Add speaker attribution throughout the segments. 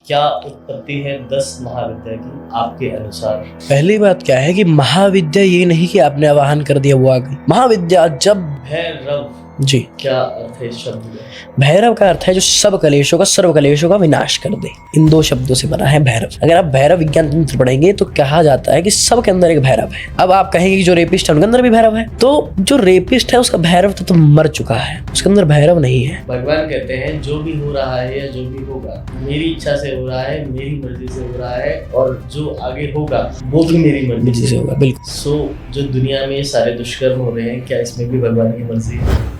Speaker 1: क्या उत्पत्ति है 10 महाविद्या की आपके अनुसार?
Speaker 2: पहली बात क्या है कि महाविद्या ये नहीं कि आपने आवाहन कर दिया वो आ गई। महाविद्या जब
Speaker 1: भैरव
Speaker 2: जी
Speaker 1: क्या अर्थ है इस शब्द का?
Speaker 2: भैरव का अर्थ है जो सब कलेशों का सर्व कलेशों का विनाश कर दे। इन दो शब्दों से बना है भैरव। अगर आप भैरव विज्ञान तंत्र पढ़ेंगे तो कहा जाता है कि सबके अंदर एक भैरव है। अब आप कहेंगे कि जो रेपिस्ट है उनके अंदर भी भैरव है, तो जो रेपिस्ट है उसका भैरव तो मर चुका है, उसके अंदर भैरव नहीं है।
Speaker 1: भगवान कहते हैं जो भी हो रहा है या जो भी होगा मेरी इच्छा से हो रहा है, मेरी मर्जी से हो रहा है, और जो आगे होगा वो भी मेरी मर्जी से होगा।
Speaker 2: बिल्कुल।
Speaker 1: सो जो दुनिया में सारे दुष्कर्म हो रहे हैं, क्या इसमें भी भगवान की मर्जी है?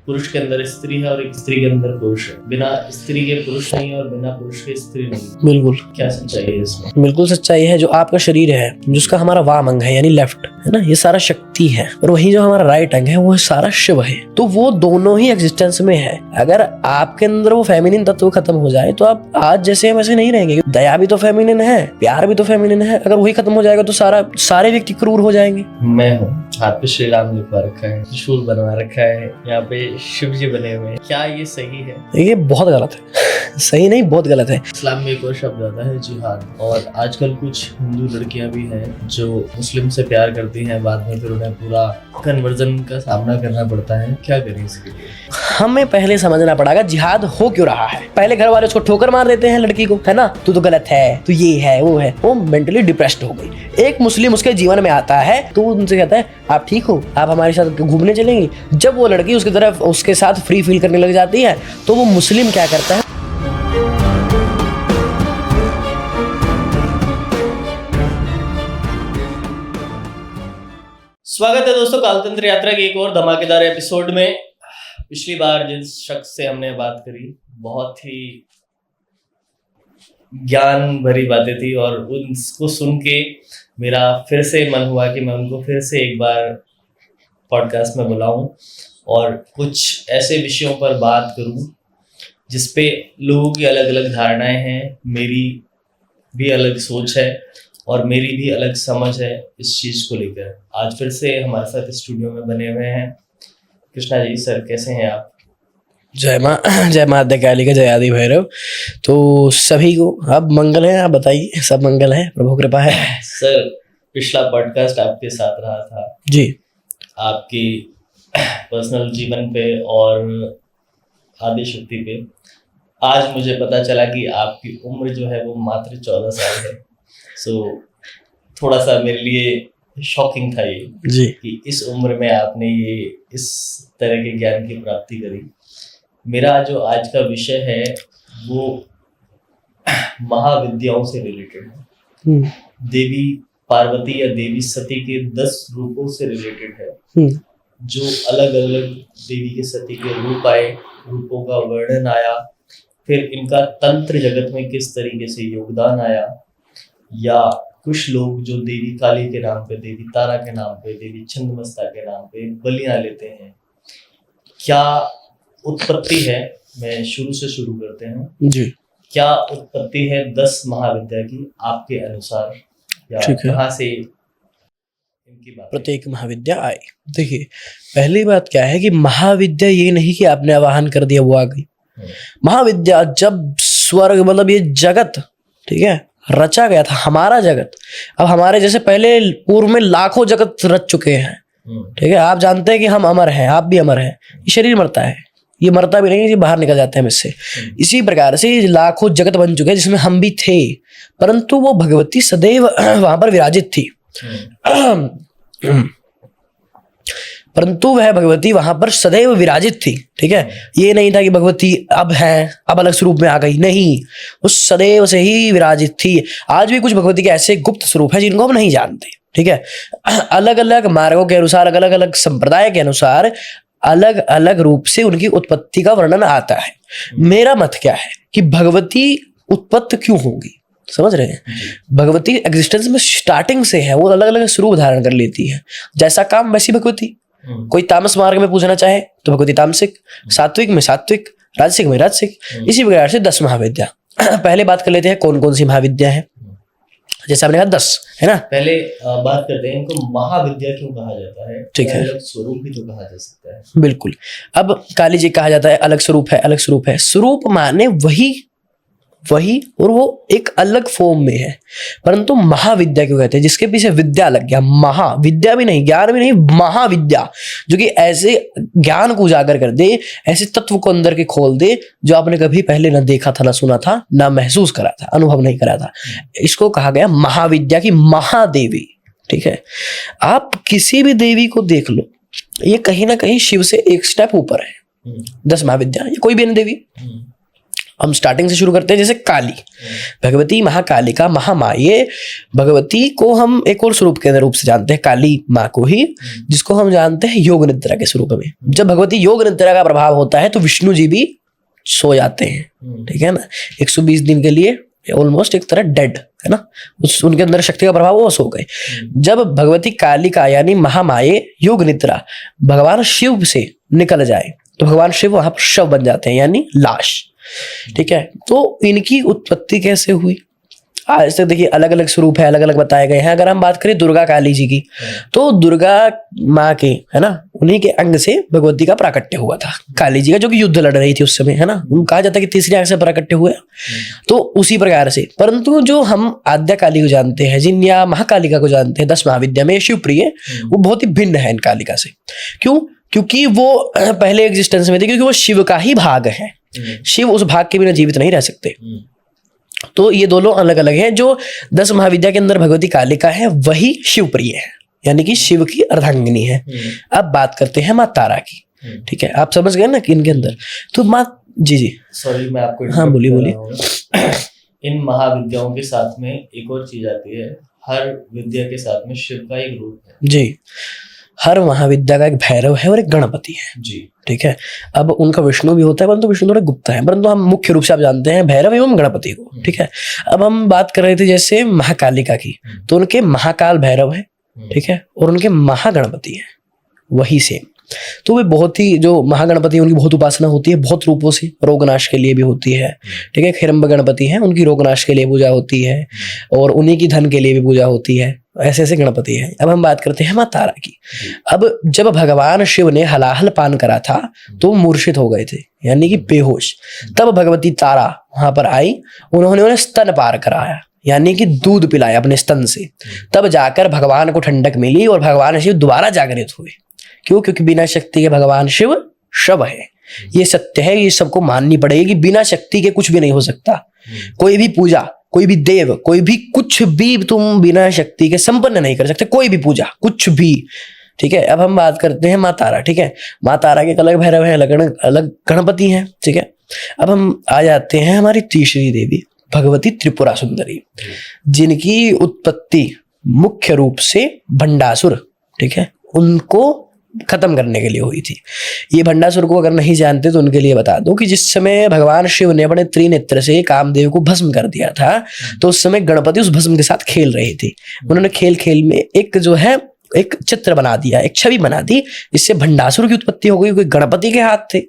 Speaker 1: पुरुष के अंदर स्त्री है और एक स्त्री के अंदर पुरुष है। बिना स्त्री के पुरुष नहीं और बिना पुरुष के स्त्री नहीं।
Speaker 2: बिल्कुल।
Speaker 1: क्या सच्चाई है इसमें?
Speaker 2: बिल्कुल सच्चाई है। जो आपका शरीर है, जिसका हमारा वाम अंग है यानी लेफ्ट है ना, ये सारा शक्ति है, और वही जो हमारा राइट अंग है वो सारा शिव है। तो वो दोनों ही एग्जिस्टेंस में है। अगर आपके अंदर वो फेमिनिन तत्व खत्म हो जाए तो आप आज जैसे हैं वैसे नहीं रहेंगे। दया भी तो फेमिनिन है, प्यार भी तो फेमिनिन है। अगर वही खत्म हो जाएगा तो सारे व्यक्ति क्रूर हो जाएंगे।
Speaker 1: मैं हूँ, हाथ पे श्री राम लिखवा रखा है, त्रिशूल बनवा रखा है, यहाँ पे शिव जी बने हुए हैं। क्या ये सही है?
Speaker 2: ये बहुत गलत है। सही नहीं, बहुत गलत है।
Speaker 1: इस्लाम में एक और शब्द आता है जिहाद। और आजकल कुछ हिंदू लड़कियां भी हैं जो मुस्लिम से प्यार करती हैं, बाद में फिर उन्हें पूरा कन्वर्जन का सामना करना पड़ता है। क्या करें इसके लिए?
Speaker 2: हमें पहले समझना पड़ेगा जिहाद हो क्यों रहा है। पहले घर वाले उसको ठोकर मार देते हैं लड़की को, है ना, तू तो गलत है, तू ये है वो है, वो मेंटली डिप्रेस्ड हो गई। एक मुस्लिम उसके जीवन में आता है तो उनसे कहता है आप ठीक हो, आप हमारे साथ घूमने चलेंगी। जब वो लड़की उसकी तरफ उसके साथ फ्री फील करने लग जाती है तो वो मुस्लिम क्या करता है,
Speaker 1: स्वागत है दोस्तों कालतंत्र यात्रा की एक और धमाकेदार एपिसोड में। पिछली बार जिस शख्स से हमने बात करी बहुत ही ज्ञान भरी बातें थी, और उनको सुन के मेरा फिर से मन हुआ कि मैं उनको फिर से एक बार पॉडकास्ट में बुलाऊं और कुछ ऐसे विषयों पर बात करूं जिस पे लोगों की अलग अलग धारणाएं हैं, मेरी भी अलग सोच है और मेरी भी अलग समझ है इस चीज़ को लेकर। आज फिर से हमारे साथ स्टूडियो में बने हुए हैं कृष्णा जी। सर कैसे हैं आप?
Speaker 2: जय माँ आद्य काली का जय आदि भैरव। तो सभी को अब मंगल है, आप बताइए। सब मंगल है, प्रभु कृपा है।
Speaker 1: सर पिछला पॉडकास्ट आपके साथ रहा था
Speaker 2: जी, आपकी
Speaker 1: पर्सनल जीवन पे और आदि शक्ति पे। आज मुझे पता चला कि आपकी उम्र जो है वो मात्र 14 साल है। सो थोड़ा सा मेरे लिए शॉकिंग था ये
Speaker 2: जी
Speaker 1: कि इस उम्र में आपने ये इस तरह के ज्ञान की प्राप्ति करी। मेरा जो आज का विषय है वो महाविद्याओं से रिलेटेड है। देवी पार्वती या देवी सती के 10 रूपों से रिलेटेड है। जो अलग अलग देवी के सती के रूप आए, रूपों का वर्णन आया, फिर इनका तंत्र जगत में किस तरीके से योगदान आया, या कुछ लोग जो देवी काली के नाम पे, देवी तारा के नाम पे, देवी छिन्नमस्ता के नाम पे बलियां लेते हैं। क्या उत्पत्ति है? मैं शुरू से शुरू करते हैं
Speaker 2: जी।
Speaker 1: क्या उत्पत्ति है 10 महाविद्या की आपके अनुसार, या कहाँ से इनकी बात
Speaker 2: प्रत्येक महाविद्या आए? देखिए, पहली बात क्या है कि महाविद्या ये नहीं कि आपने आवाहन कर दिया वो आ गई। महाविद्या जब स्वर्ग मतलब ये जगत, ठीक है, रचा गया था, हमारा जगत। अब हमारे जैसे पहले पूर्व में लाखों जगत रच चुके हैं, ठीक है। आप जानते हैं कि हम अमर हैं, आप भी अमर हैं। ये शरीर मरता है, ये मरता भी नहीं, ये बाहर निकल जाते हैं इससे। इसी प्रकार से लाखों जगत बन चुके हैं जिसमें हम भी थे, परंतु वो भगवती सदैव वहां पर विराजित थी। परंतु वह भगवती वहां पर सदैव विराजित थी, ठीक है। ये नहीं था कि भगवती अब है, अब अलग स्वरूप में आ गई, नहीं, वो सदैव से ही विराजित थी। आज भी कुछ भगवती के ऐसे गुप्त स्वरूप है जिनको हम नहीं जानते, ठीक है। अलग अलग मार्गों के अनुसार, अलग अलग संप्रदाय के अनुसार अलग अलग रूप से उनकी उत्पत्ति का वर्णन आता है। मेरा मत क्या है कि भगवती उत्पत्ति क्यों होंगी, समझ रहे हैं। भगवती एग्जिस्टेंस में स्टार्टिंग से है, वो अलग अलग स्वरूप धारण कर लेती है। जैसा काम वैसी भगवती। कोई तामस मार्ग में पूछना चाहे तो भगवती तामसिक, सात्विक में सात्विक, राजसिक में राजसिक। इसी प्रकार से 10 महाविद्या। पहले बात कर लेते हैं कौन कौन सी महाविद्या है। जैसे आपने कहा 10 है ना।
Speaker 1: पहले बात करते हैं इनको महाविद्या क्यों कहा जाता है।
Speaker 2: ठीक है,
Speaker 1: अलग स्वरूप भी तो कहा जा सकता है।
Speaker 2: बिल्कुल। अब काली जी कहा जाता है अलग स्वरूप है, अलग स्वरूप है। स्वरूप माने वही वही, और वो एक अलग फॉर्म में है। परंतु महाविद्या क्यों कहते हैं? जिसके पीछे विद्या लग गया, महाविद्या भी नहीं, ज्ञान भी नहीं, महाविद्या, जो कि ऐसे ज्ञान को उजागर कर दे, ऐसे तत्व को अंदर के खोल दे जो आपने कभी पहले ना देखा था, ना सुना था, ना महसूस करा था, अनुभव नहीं करा था। इसको कहा गया महाविद्या की महादेवी। ठीक है, आप किसी भी देवी को देख लो, ये कहीं ना कहीं शिव से एक स्टेप ऊपर है। 10 महाविद्या, ये कोई भी नहीं देवी। हम स्टार्टिंग से शुरू करते हैं, जैसे काली, भगवती महाकालिका महामाये। भगवती को हम एक और स्वरूप के रूप से जानते हैं, काली माँ को ही, जिसको हम जानते हैं योग निद्रा के स्वरूप में। जब भगवती योग निद्रा का प्रभाव होता है तो विष्णु जी भी सो जाते हैं। ठीक है ना, 120 दिन के लिए ऑलमोस्ट एक तरह डेड है ना, उनके अंदर शक्ति का प्रभाव, वो सो गए। जब भगवती कालिका यानी महामाये योग निद्रा भगवान शिव से निकल जाए तो भगवान शिव वहां पर शव बन जाते हैं, यानी लाश। ठीक है, तो इनकी उत्पत्ति कैसे हुई? आज तक देखिए अलग अलग स्वरूप है, अलग अलग बताए गए हैं। अगर हम बात करें दुर्गा काली जी की, तो दुर्गा माँ के, है ना, उन्हीं के अंग से भगवती का प्राकट्य हुआ था, काली जी का, जो कि युद्ध लड़ रही थी उस समय, है ना। कहा जाता है कि तीसरी आंख से प्राकट्य हुआ, तो उसी प्रकार से। परंतु जो हम आद्या काली को जानते हैं, जिन या महाकालिका को जानते हैं 10 महाविद्या में, शिवप्रिय, वो बहुत ही भिन्न है इन कालिका से। क्यों? क्योंकि वो पहले एग्जिस्टेंस में थे, क्योंकि वो शिव का ही भाग है। शिव उस भाग के बिना जीवित नहीं रह सकते। तो ये दोनों अलग अलग हैं। जो 10 महाविद्या के अंदर भगवती कालिका है, वही शिवप्रिय है, यानी कि शिव की अर्धांगिनी है। अब बात करते हैं माँ तारा की। ठीक है, आप समझ गए ना कि इनके अंदर तो माँ, जी
Speaker 1: सॉरी मैं आपको,
Speaker 2: हाँ बोलिए।
Speaker 1: इन महाविद्याओं के साथ में एक और चीज आती है, हर विद्या के साथ में शिव का एक रूप है। जी,
Speaker 2: हर महाविद्या का एक भैरव है और एक गणपति है
Speaker 1: जी।
Speaker 2: ठीक है, अब उनका विष्णु भी होता है, परंतु विष्णु थोड़ा गुप्त है, परंतु हम मुख्य रूप से आप जानते हैं भैरव एवं गणपति को। ठीक है, अब हम बात कर रहे थे जैसे महाकालिका की, तो उनके महाकाल भैरव है, ठीक है, और उनके महागणपति है वही सेम। तो वे बहुत ही, जो महागणपति उनकी बहुत उपासना होती है, बहुत रूपों से, रोगनाश के लिए भी होती है। ठीक है, खिरम्ब गणपति हैं, उनकी रोगनाश के लिए पूजा होती है, और उन्हीं की धन के लिए भी पूजा होती है। ऐसे ऐसे गणपति है। अब हम बात करते हैं माँ तारा की। अब जब भगवान शिव ने हलाहल पान करा था तो मूर्छित हो गए थे, यानी कि बेहोश। तब भगवती तारा वहां पर आई, उन्होंने उन्हें स्तन पार कराया, यानी कि दूध पिलाया अपने स्तन से। तब जाकर भगवान को ठंडक मिली और भगवान शिव दोबारा जागृत हुए। क्यों? क्योंकि बिना शक्ति के भगवान शिव शव है, ये सत्य है, ये सबको माननी पड़ेगी कि बिना शक्ति के कुछ भी नहीं हो सकता। कोई भी पूजा, कोई भी देव, कोई भी कुछ भी तुम बिना शक्ति के संपन्न नहीं कर सकते, कोई भी पूजा, कुछ भी। ठीक है, अब हम बात करते हैं माँ तारा। ठीक है, माँ तारा के अलग भैरव है, अलग गणपति हैं। ठीक है, अब हम आ जाते हैं हमारी तीसरी देवी भगवती त्रिपुरा सुंदरी, जिनकी उत्पत्ति मुख्य रूप से भंडासुर, ठीक है, उनको खत्म करने के लिए हुई थी। ये भंडासुर को अगर नहीं जानते तो उनके लिए बता दो कि जिस समय भगवान शिव ने अपने त्रिनेत्र से कामदेव को भस्म कर दिया था, तो उस समय गणपति उस भस्म के साथ खेल रहे थे। उन्होंने खेल खेल में एक जो है एक चित्र बना दिया, एक छवि बना दी, जिससे भंडासुर की उत्पत्ति हो गई, क्योंकि गणपति के हाथ थे।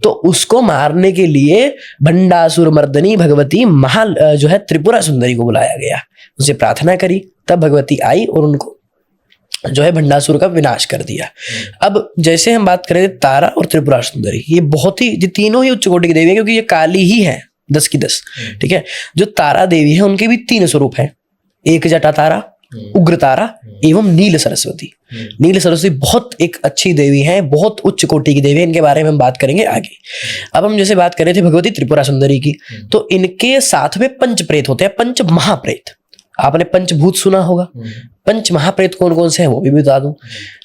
Speaker 2: तो उसको मारने के लिए भंडासुर मर्दनी भगवती जो है त्रिपुरा सुंदरी को बुलाया गया, उनसे प्रार्थना करी, तब भगवती आई और उनको जो है भंडासुर का विनाश कर दिया। अब जैसे हम बात करें तारा और त्रिपुरा सुंदरी, ये बहुत ही, ये तीनों ही उच्च कोटि की देवी है, क्योंकि ये काली ही है 10 की 10। ठीक है, जो तारा देवी है उनके भी 3 स्वरूप हैं, एक जटा तारा, उग्र तारा एवं नील सरस्वती। नील सरस्वती बहुत एक अच्छी देवी है, बहुत उच्च कोटि की देवी है, इनके बारे में हम बात करेंगे आगे। अब हम जैसे बात कर रहे थे भगवती त्रिपुरा सुंदरी की, तो इनके साथ में पंच प्रेत होते हैं, पंच महाप्रेत। आपने पंचभूत सुना होगा, पंच महाप्रेत कौन कौन से हैं वो भी बता दूं।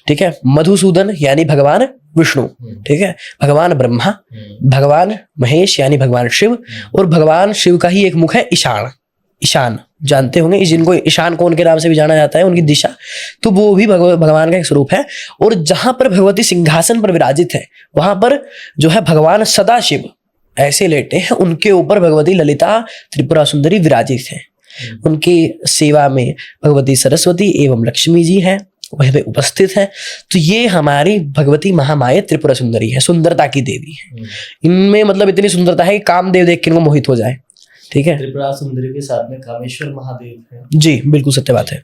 Speaker 2: ठीक है, मधुसूदन यानी भगवान विष्णु, ठीक है, भगवान ब्रह्मा, भगवान महेश यानी भगवान शिव, और भगवान शिव का ही एक मुख है ईशान। ईशान जानते होंगे, जिनको ईशान कोण के नाम से भी जाना जाता है, उनकी दिशा, तो वो भी भगवान का एक स्वरूप है। और जहां पर भगवती सिंहासन पर विराजित है, वहां पर जो है भगवान सदाशिव ऐसे लेटे हैं, उनके ऊपर भगवती ललिता त्रिपुरा सुंदरी विराजित है। उनकी सेवा में भगवती सरस्वती एवं लक्ष्मी जी हैं, वहीं पे उपस्थित है। तो ये हमारी भगवती महामाया त्रिपुरा सुंदरी है, सुंदरता की देवी है। इनमें मतलब इतनी सुंदरता है कि कामदेव देख के इनको मोहित हो जाए। ठीक है,
Speaker 1: त्रिपुरा सुंदरी के साथ में कामेश्वर महादेव है।
Speaker 2: जी बिल्कुल सत्य बात है।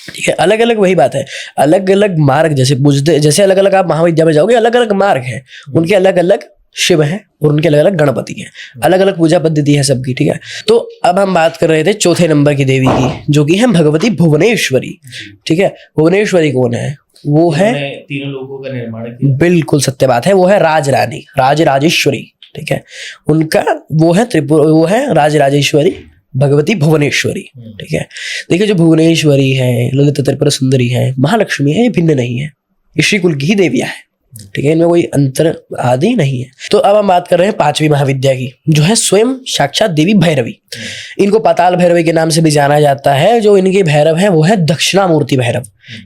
Speaker 2: ठीक है, अलग अलग वही बात है, अलग अलग मार्ग, जैसे अलग अलग आप महाविद्या में जाओगे, अलग अलग मार्ग है, उनके अलग अलग शिव हैं और उनके अलग अलग गणपति हैं, अलग अलग पूजा पद्धति है सबकी, ठीक है। तो अब हम बात कर रहे थे चौथे नंबर की देवी की, जो कि है भगवती भुवनेश्वरी, ठीक है। भुवनेश्वरी कौन है? वो है,
Speaker 1: तीनों लोगों का निर्माण किया।
Speaker 2: बिल्कुल सत्य बात है, वो है राजरानी, राजराजेश्वरी, ठीक है। उनका वो है वो है राजराजेश्वरी भगवती भुवनेश्वरी, ठीक है। देखिए जो भुवनेश्वरी है, ललिता त्रिपुरा सुंदरी है, महालक्ष्मी है, ये भिन्न नहीं है, ये श्री कुल की ही देवियां है, ठीक है। इनमें कोई अंतर आदि नहीं है। तो अब हम बात कर रहे हैं पांचवी महाविद्या की, जो है स्वयं साक्षात देवी भैरवी। इनको पाताल भैरवी के नाम से भी जाना जाता है। जो इनके भैरव हैं वो है दक्षिणामूर्ति भैरव।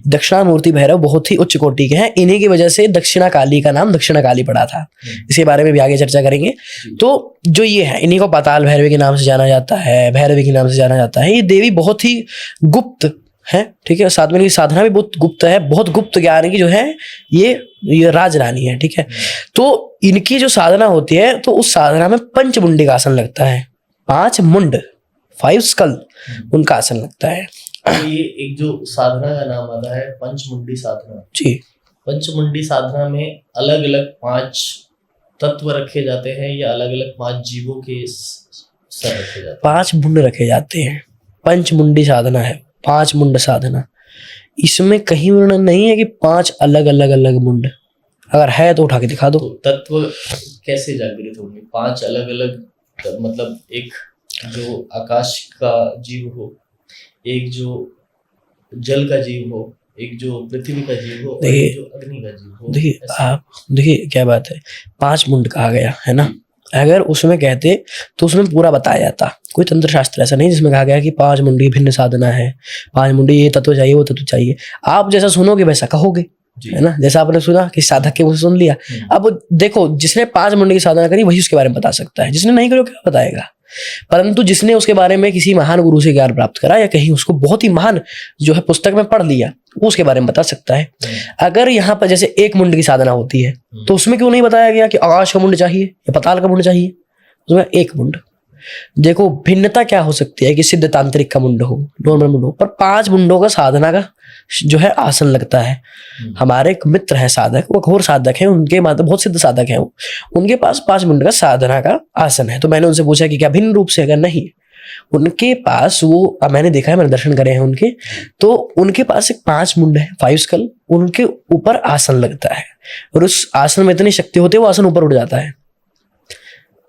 Speaker 2: दक्षिणामूर्ति भैरव बहुत ही उच्च कोटि के हैं। इन्हीं की वजह से दक्षिणा काली का नाम दक्षिणा काली पड़ा था। इसके बारे में भी आगे चर्चा करेंगे। तो जो ये है, इन्हीं को पाताल भैरवी के नाम से जाना जाता है, भैरवी के नाम से जाना जाता है। ये देवी बहुत ही गुप्त है, ठीक है। साथ में इनकी साधना भी बहुत गुप्त है, बहुत गुप्त ज्ञान की जो है ये राजरानी है, ठीक है। तो इनकी जो साधना होती है, तो उस साधना में पंचमुंडी का आसन लगता है, 5 मुंड, 5 स्कल उनका आसन लगता है।
Speaker 1: तो ये एक जो साधना का नाम आता है पंचमुंडी साधना
Speaker 2: जी।
Speaker 1: पंचमुंडी साधना में अलग अलग 5 तत्व रखे जाते हैं या अलग अलग 5 जीवों के सर रखे जाते हैं?
Speaker 2: 5 मुंड रखे जाते हैं। पंचमुंडी साधना है, 5 मुंड साधना। इसमें कहीं वर्णन नहीं है कि 5 अलग अलग अलग मुंड, अगर है तो उठा के दिखा दो।
Speaker 1: तो तत्व कैसे जागृत होंगे? 5 अलग अलग, मतलब एक जो आकाश का जीव हो, एक जो जल का जीव हो, एक जो पृथ्वी का जीव हो, और एक जो अग्नि का जीव हो।
Speaker 2: देखिए आप देखिए क्या बात है, 5 मुंड कहा गया है ना। अगर उसमें कहते तो उसमें पूरा बताया जाता। कोई तंत्र शास्त्र ऐसा नहीं जिसमें कहा गया कि 5 मुंडी भिन्न साधना है, 5 मुंडी ये तत्व चाहिए, वो तत्व चाहिए। आप जैसा सुनोगे वैसा कहोगे, है ना। जैसा आपने सुना कि साधक के मुंह से सुन लिया। अब देखो, जिसने 5 मुंडी की साधना करी वही उसके बारे में बता सकता है, जिसने नहीं करी क्या बताएगा। परंतु जिसने उसके बारे में किसी महान गुरु से ज्ञान प्राप्त करा या कहीं उसको बहुत ही महान जो है पुस्तक में पढ़ लिया, वो उसके बारे में बता सकता है। अगर यहाँ पर जैसे 1 मुंड की साधना होती है, तो उसमें क्यों नहीं बताया गया कि आकाश का मुंड चाहिए या पताल का मुंड चाहिए? उसमें 1 मुंड। देखो भिन्नता क्या हो सकती है कि सिद्ध तांत्रिक का मुंड हो, नॉर्मल मुंड हो, पर 5 मुंडों का साधना का जो है आसन लगता है। हमारे एक मित्र है साधक, वो घोर साधक है, उनके मतलब बहुत सिद्ध साधक है वो, उनके पास 5 मुंड का साधना का आसन है। तो मैंने उनसे पूछा कि क्या भिन्न रूप से? अगर नहीं, उनके पास वो मैंने देखा है, मैंने दर्शन करे हैं उनके, तो उनके पास एक 5 मुंड है, 5 स्कल, उनके ऊपर आसन लगता है और उस आसन में इतनी शक्ति होती है वो आसन ऊपर उठ जाता है।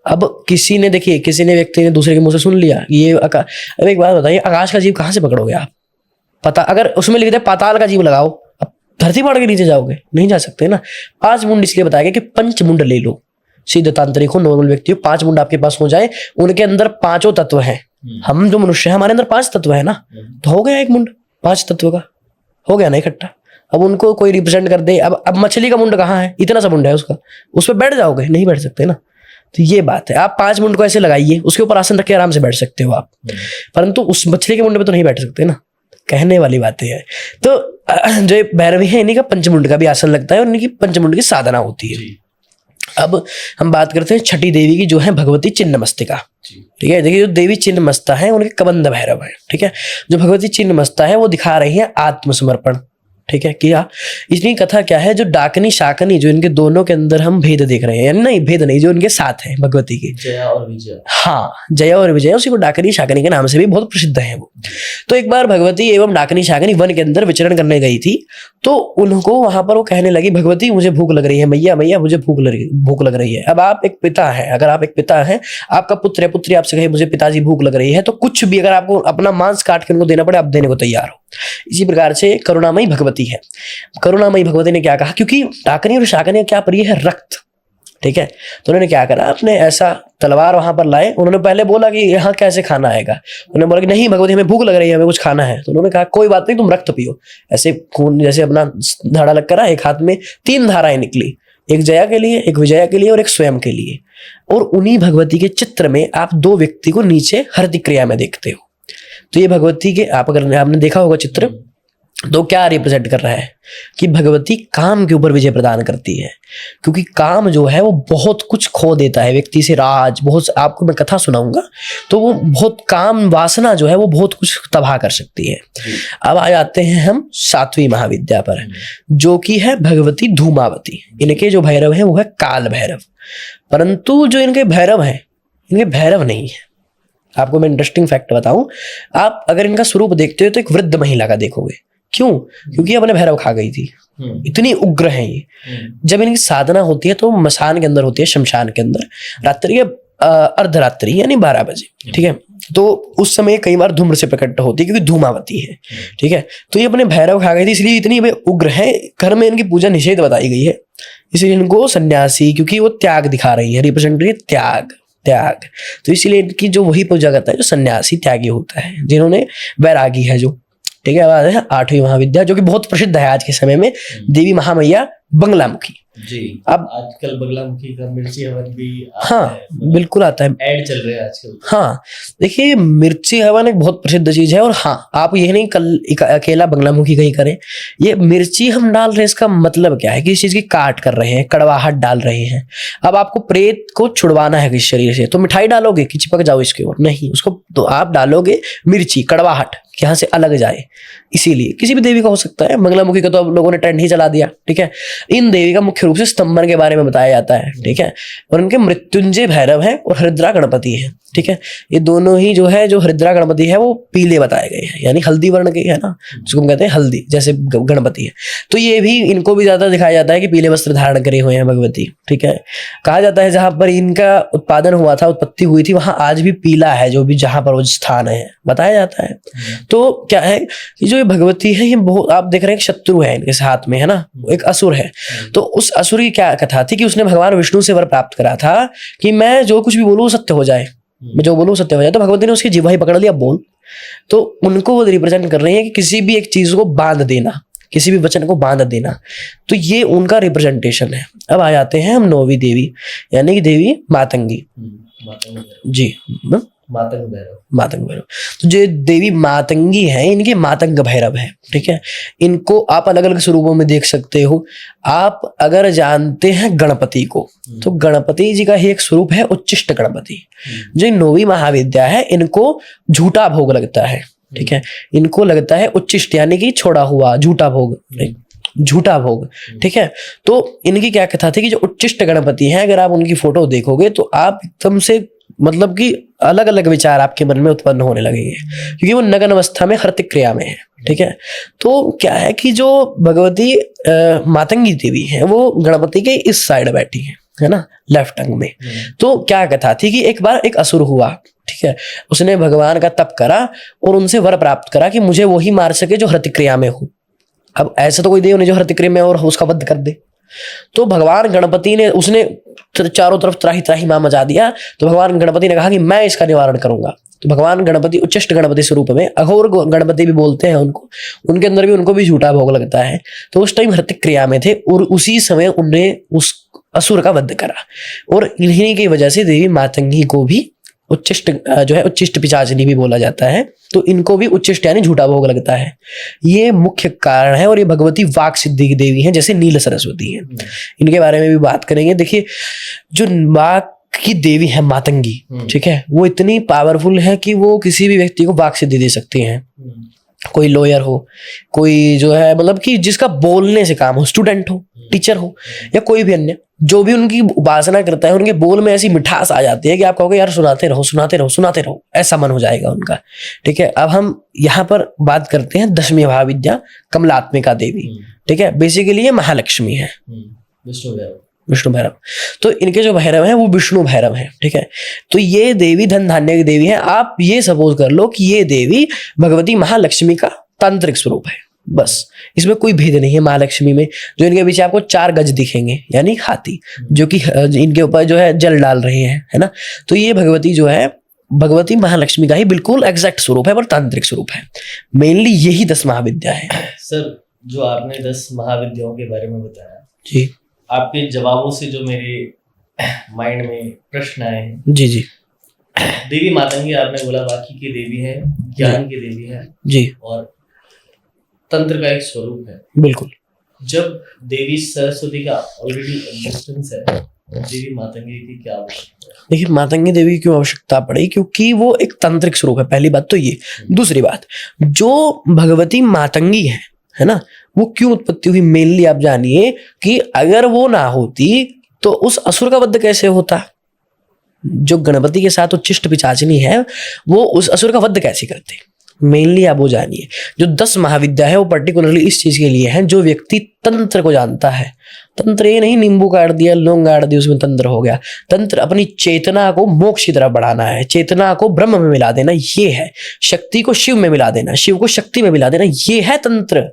Speaker 2: अब किसी ने व्यक्ति ने दूसरे के मुंह से सुन लिया ये अब एक बात बताइए, आकाश का जीव कहाँ से पकड़ोगे आप? पता अगर उसमें लिखते पाताल का जीव लगाओ, अब धरती पड़ के नीचे जाओगे? नहीं जा सकते ना। 5 मुंड इसलिए बताया गया कि पंच मुंड ले लो। सिद्ध तांत्रिक हो, नॉर्मल व्यक्ति हो, 5 मुंड आपके पास हो जाए, उनके अंदर 5 तत्व हैं। हम जो मनुष्य है हमारे अंदर 5 तत्व है ना, तो हो गया 1 मुंड 5 तत्व का, हो गया ना इकट्ठा। अब उनको कोई रिप्रेजेंट कर दे। अब मछली का मुंड कहाँ है? इतना सा मुंड है उसका, उस पर बैठ जाओगे? नहीं बैठ सकते ना। तो ये बात है, आप 5 मुंड को ऐसे लगाइए, उसके ऊपर आसन रख के आराम से बैठ सकते हो आप, परंतु उस मछली के मुंड पे तो नहीं बैठ सकते ना। कहने वाली बातें हैं। तो जो भैरवी है, इन्हीं का पंचमुंड का भी आसन लगता है और इनकी पंचमुंड की साधना होती है। अब हम बात करते हैं छठी देवी की, जो है भगवती छिन्नमस्तिका, ठीक है। देखिए जो देवी छिन्नमस्ता है उनके कबंध भैरव है, ठीक है। जो भगवती छिन्नमस्ता है वो दिखा रही है आत्मसमर्पण, ठीक है। किया इसकी कथा क्या है, जो डाकनी शाकनी जो इनके दोनों के अंदर हम भेद देख रहे हैं, नहीं भेद नहीं, जो इनके साथ है भगवती की,
Speaker 1: जया और विजय।
Speaker 2: हाँ, जया और विजय, उसी को डाकनी शाकनी के नाम से भी बहुत प्रसिद्ध है वो। तो एक बार भगवती एवं डाकनी शाकनी वन के अंदर विचरण करने गई थी, तो उनको वहां पर वो कहने लगी, भगवती मुझे भूख लग रही है, मैया मैया मुझे भूख लग रही है। अब आप एक पिता है, अगर आप एक पिता है, आपका पुत्र या पुत्री आपसे कहे मुझे पिताजी भूख लग रही है, तो कुछ भी अगर आपको अपना मांस काट के उनको देना पड़े, आप देने को तैयार हो। इसी प्रकार से करुणामयी भगवती है। करुणामयी भगवती ने क्या कहा, क्योंकि डाकनी और शाकनी क्या प्रिय है, रक्त, ठीक है। तो उन्होंने क्या करा, अपने ऐसा तलवार वहां पर लाए। उन्होंने पहले बोला कि यहाँ कैसे खाना आएगा, उन्होंने बोला कि नहीं भगवती हमें भूख लग रही है, हमें कुछ खाना है। तो उन्होंने कहा कोई बात नहीं, तुम रक्त पियो। ऐसे खून जैसे अपना धाड़ा लग करा, एक हाथ में 3 धाराएं निकली, एक जया के लिए, एक विजया के लिए और एक स्वयं के लिए। और उन्हीं भगवती के चित्र में आप 2 व्यक्ति को नीचे हरति क्रिया में देखते हो। तो ये भगवती के, आप अगर आपने देखा होगा चित्र, तो क्या रिप्रेजेंट कर रहा है कि भगवती काम के ऊपर विजय प्रदान करती है, क्योंकि काम जो है वो बहुत कुछ खो देता है व्यक्ति से, राज बहुत, आपको मैं कथा सुनाऊंगा तो वो बहुत काम वासना जो है वो बहुत कुछ तबाह कर सकती है। अब आ जाते हैं हम 7वीं महाविद्या पर, जो कि है भगवती धूमावती। इनके जो भैरव है वो है काल भैरव, परंतु जो इनके भैरव हैं इनके भैरव नहीं है। आपको मैं इंटरेस्टिंग फैक्ट बताऊं, आप अगर इनका स्वरूप देखते हो तो एक वृद्ध महिला का देखोगे। क्यों? क्योंकि अपने भैरव खा गई थी, इतनी उग्र है ये। जब इनकी साधना होती है तो मसान के अंदर होती है, शमशान के अंदर, रात्रि के अर्धरात्रि यानी 12 बजे, ठीक है। तो उस समय कई बार धूम्र से प्रकट होती है क्योंकि धूमावती है, ठीक है। तो ये अपने भैरव खा गई थी, इसलिए इतनी उग्र है। घर में इनकी पूजा निषेध बताई गई है, इसलिए इनको सन्यासी, क्योंकि वो त्याग दिखा रही है, रिप्रेजेंट त्याग, तो इसीलिए इनकी जो वही पूजा करता है जो सन्यासी त्यागी होता है, जिन्होंने वैरागी है जो, ठीक है। अब है 8वीं महाविद्या, जो कि बहुत प्रसिद्ध है आज के समय में, देवी महामैया बंगलामुखी।
Speaker 1: जी।
Speaker 2: अब
Speaker 1: आजकल बंगलामुखी का मिर्ची हवन भी
Speaker 2: हाँ बिल्कुल आता है,
Speaker 1: ऐड चल रहे हैं आजकल।
Speaker 2: हाँ देखिए, मिर्ची हवन एक बहुत प्रसिद्ध चीज है। और हाँ, आप ये नहीं कल अकेला बंगलामुखी कहीं करें, ये मिर्ची हम डाल रहे हैं, इसका मतलब क्या है कि इस चीज की काट कर रहे हैं, कड़वाहट डाल रहे हैं। अब आपको प्रेत को छुड़वाना है किस शरीर से, तो मिठाई डालोगे कि चिपक जाओ इसके ओर, नहीं, उसको तो आप डालोगे मिर्ची, कड़वाहट यहाँ से अलग जाए। इसीलिए किसी भी देवी का हो सकता है, बंगलामुखी का तो अब लोगों ने ट्रेंड ही चला दिया, ठीक है। इन देवी का मुख्य रूप से स्तंभन के बारे में बताया जाता है, ठीक है। और इनके मृत्युंजय भैरव है और हरिद्रा गणपति है, ठीक है। ये दोनों ही जो है, जो हरिद्रा गणपति है वो पीले बताए गए हैं, यानी हल्दी वर्ण के है ना, जिसको हम कहते हैं हल्दी, जैसे गणपति है। तो ये भी, इनको भी ज्यादा दिखाया जाता है कि पीले वस्त्र धारण करे हुए हैं भगवती, ठीक है। कहा जाता है जहां पर इनका उत्पादन हुआ था, उत्पत्ति हुई थी, वहां आज भी पीला है, जो भी जहां पर वो स्थान है, बताया जाता है। तो क्या है कि जो ये भगवती है, ये बहुत, आप देख रहे हैं शत्रु है इनके साथ में, है ना, एक असुर है। तो उस असुर की क्या कथा थी कि उसने भगवान विष्णु से वर प्राप्त करा था कि मैं जो कुछ भी बोलूं सत्य हो जाए, मैं जो बोलूं सत्य हो जाए। तो भगवती ने उसकी जिह्वा ही पकड़ लिया, बोल। तो उनको वो रिप्रेजेंट कर रहे हैं कि किसी भी एक चीज को बांध देना, किसी भी वचन को बांध देना, तो ये उनका रिप्रेजेंटेशन है। अब आ जाते हैं हम 9वीं देवी, यानी कि देवी मातंगी जी, मातंग भैरव। तो जो देवी मातंगी है, इनके मातंग भैरव है, ठीक है। इनको आप अलग अलग स्वरूपों में देख सकते हो। आप अगर जानते हैं गणपति को, तो गणपति जी का ही एक स्वरूप है उच्चिष्ट गणपति। जो 9वीं महाविद्या है, इनको झूठा भोग लगता है, ठीक है। इनको लगता है उच्चिष्ट, यानी कि छोड़ा हुआ, झूठा भोग, झूठा भोग, ठीक है। तो इनकी क्या कथा थी कि जो उच्चिष्ट गणपति हैं, अगर आप उनकी फोटो देखोगे तो आप एकदम से, मतलब कि अलग अलग विचार आपके मन में उत्पन्न होने लगेंगे, क्योंकि वो नगन अवस्था में हृतिक क्रिया में है, ठीक है। तो क्या है कि जो भगवती मातंगी देवी है, वो गणपति के इस साइड बैठी है ना, लेफ्ट अंग में। तो क्या कथा थी कि एक बार एक असुर हुआ, ठीक है। उसने भगवान का तप करा और उनसे वर प्राप्त करा कि मुझे वही मार सके जो हृतिक क्रिया में हो। अब ऐसा तो कोई देव नहीं जो हृतिक क्रिया में और उसका वध कर दे। तो भगवान गणपति ने, उसने चारों तरफ त्राही त्राही मां मचा दिया। तो भगवान गणपति ने कहा कि मैं इसका निवारण करूंगा। तो भगवान गणपति उच्चिष्ट गणपति स्वरूप में, अघोर गणपति भी बोलते हैं उनको, उनके अंदर भी उनको भी झूठा भोग लगता है। तो उस टाइम हृतिक क्रिया में थे और उसी समय उन्होंने उस असुर का वध करा। और इन्हीं की वजह से देवी मातंगी को भी उच्चिष्ट जो है, उच्चिष्ट पिशाचिनी भी बोला जाता है। तो इनको भी उच्चिष्ट यानी झूठा भोग लगता है, ये मुख्य कारण है। और ये भगवती वाक सिद्धि की देवी हैं, जैसे नील सरस्वती हैं। इनके बारे में भी बात करेंगे। देखिए, जो वाक की देवी है मातंगी, ठीक है, वो इतनी पावरफुल है कि वो किसी भी व्यक्ति को वाक सिद्धि दे सकती हैं। कोई लॉयर हो, कोई जो है, मतलब कि जिसका बोलने से काम हो, स्टूडेंट हो, टीचर हो, या कोई भी अन्य, जो भी उनकी उपासना करता है, उनके बोल में ऐसी मिठास आ जाती है कि आप कहोगे यार सुनाते रहो सुनाते रहो सुनाते रहो, ऐसा मन हो जाएगा उनका, ठीक है। अब हम यहाँ पर बात करते हैं 10वीं महाविद्या कमलात्मिका देवी, ठीक है। बेसिकली ये महालक्ष्मी है, विष्णु भैरव। तो इनके जो भैरव हैं वो विष्णु भैरव हैं, ठीक है। तो ये देवी धन धान्य की देवी है। आप ये सपोज कर लो कि ये देवी भगवती महालक्ष्मी का तांत्रिक स्वरूप है, बस। इसमें कोई भेद नहीं है महालक्ष्मी में। जो इनके पीछे आपको 4 गज दिखेंगे, यानी हाथी, जो कि इनके ऊपर जो है जल डाल रहे हैं, है ना। तो ये भगवती जो है, भगवती महालक्ष्मी का ही बिल्कुल एग्जैक्ट स्वरूप है, पर तांत्रिक स्वरूप है। मेनली यही 10 महाविद्या है।
Speaker 1: सर, जो आपने 10 महाविद्याओं के बारे में बताया
Speaker 2: जी,
Speaker 1: आपके जवाबों से जो मेरे माइंड में प्रश्न आए हैं,
Speaker 2: जी जी।
Speaker 1: देवी मातंगी आपने बोला बाकी की देवी है, ज्ञान की देवी है
Speaker 2: जी,
Speaker 1: और तंत्र का एक स्वरूप है।
Speaker 2: बिल्कुल।
Speaker 1: जब देवी सरस्वती का ऑलरेडी एग्जिस्टेंस है, देवी मातंगी की क्या आवश्यकता है?
Speaker 2: देखिए, मातंगी देवी की क्यों आवश्यकता पड़ी, क्योंकि वो एक तांत्रिक स्वरूप है, पहली बात तो ये। दूसरी बात, जो भगवती मातंगी है ना, वो क्यों उत्पत्ति हुई मेनली आप जानिए कि अगर वो ना होती तो उस असुर का वध कैसे होता। जो गणपति के साथ उच्चिष्ट पिशाचिनी है, वो उस असुर का वध कैसे करते, मेनली आप वो जानिए। जो 10 महाविद्या है वो पर्टिकुलरली इस चीज के लिए है, जो व्यक्ति तंत्र को जानता है। तंत्र ये नहीं नींबू काट दिया, लौंग गाड़ दी, उसमें तंत्र हो गया। तंत्र अपनी चेतना को मोक्ष की तरफ बढ़ाना है, चेतना को ब्रह्म में मिला देना, ये है। शक्ति को शिव में मिला देना, शिव को शक्ति में मिला देना, ये है तंत्र।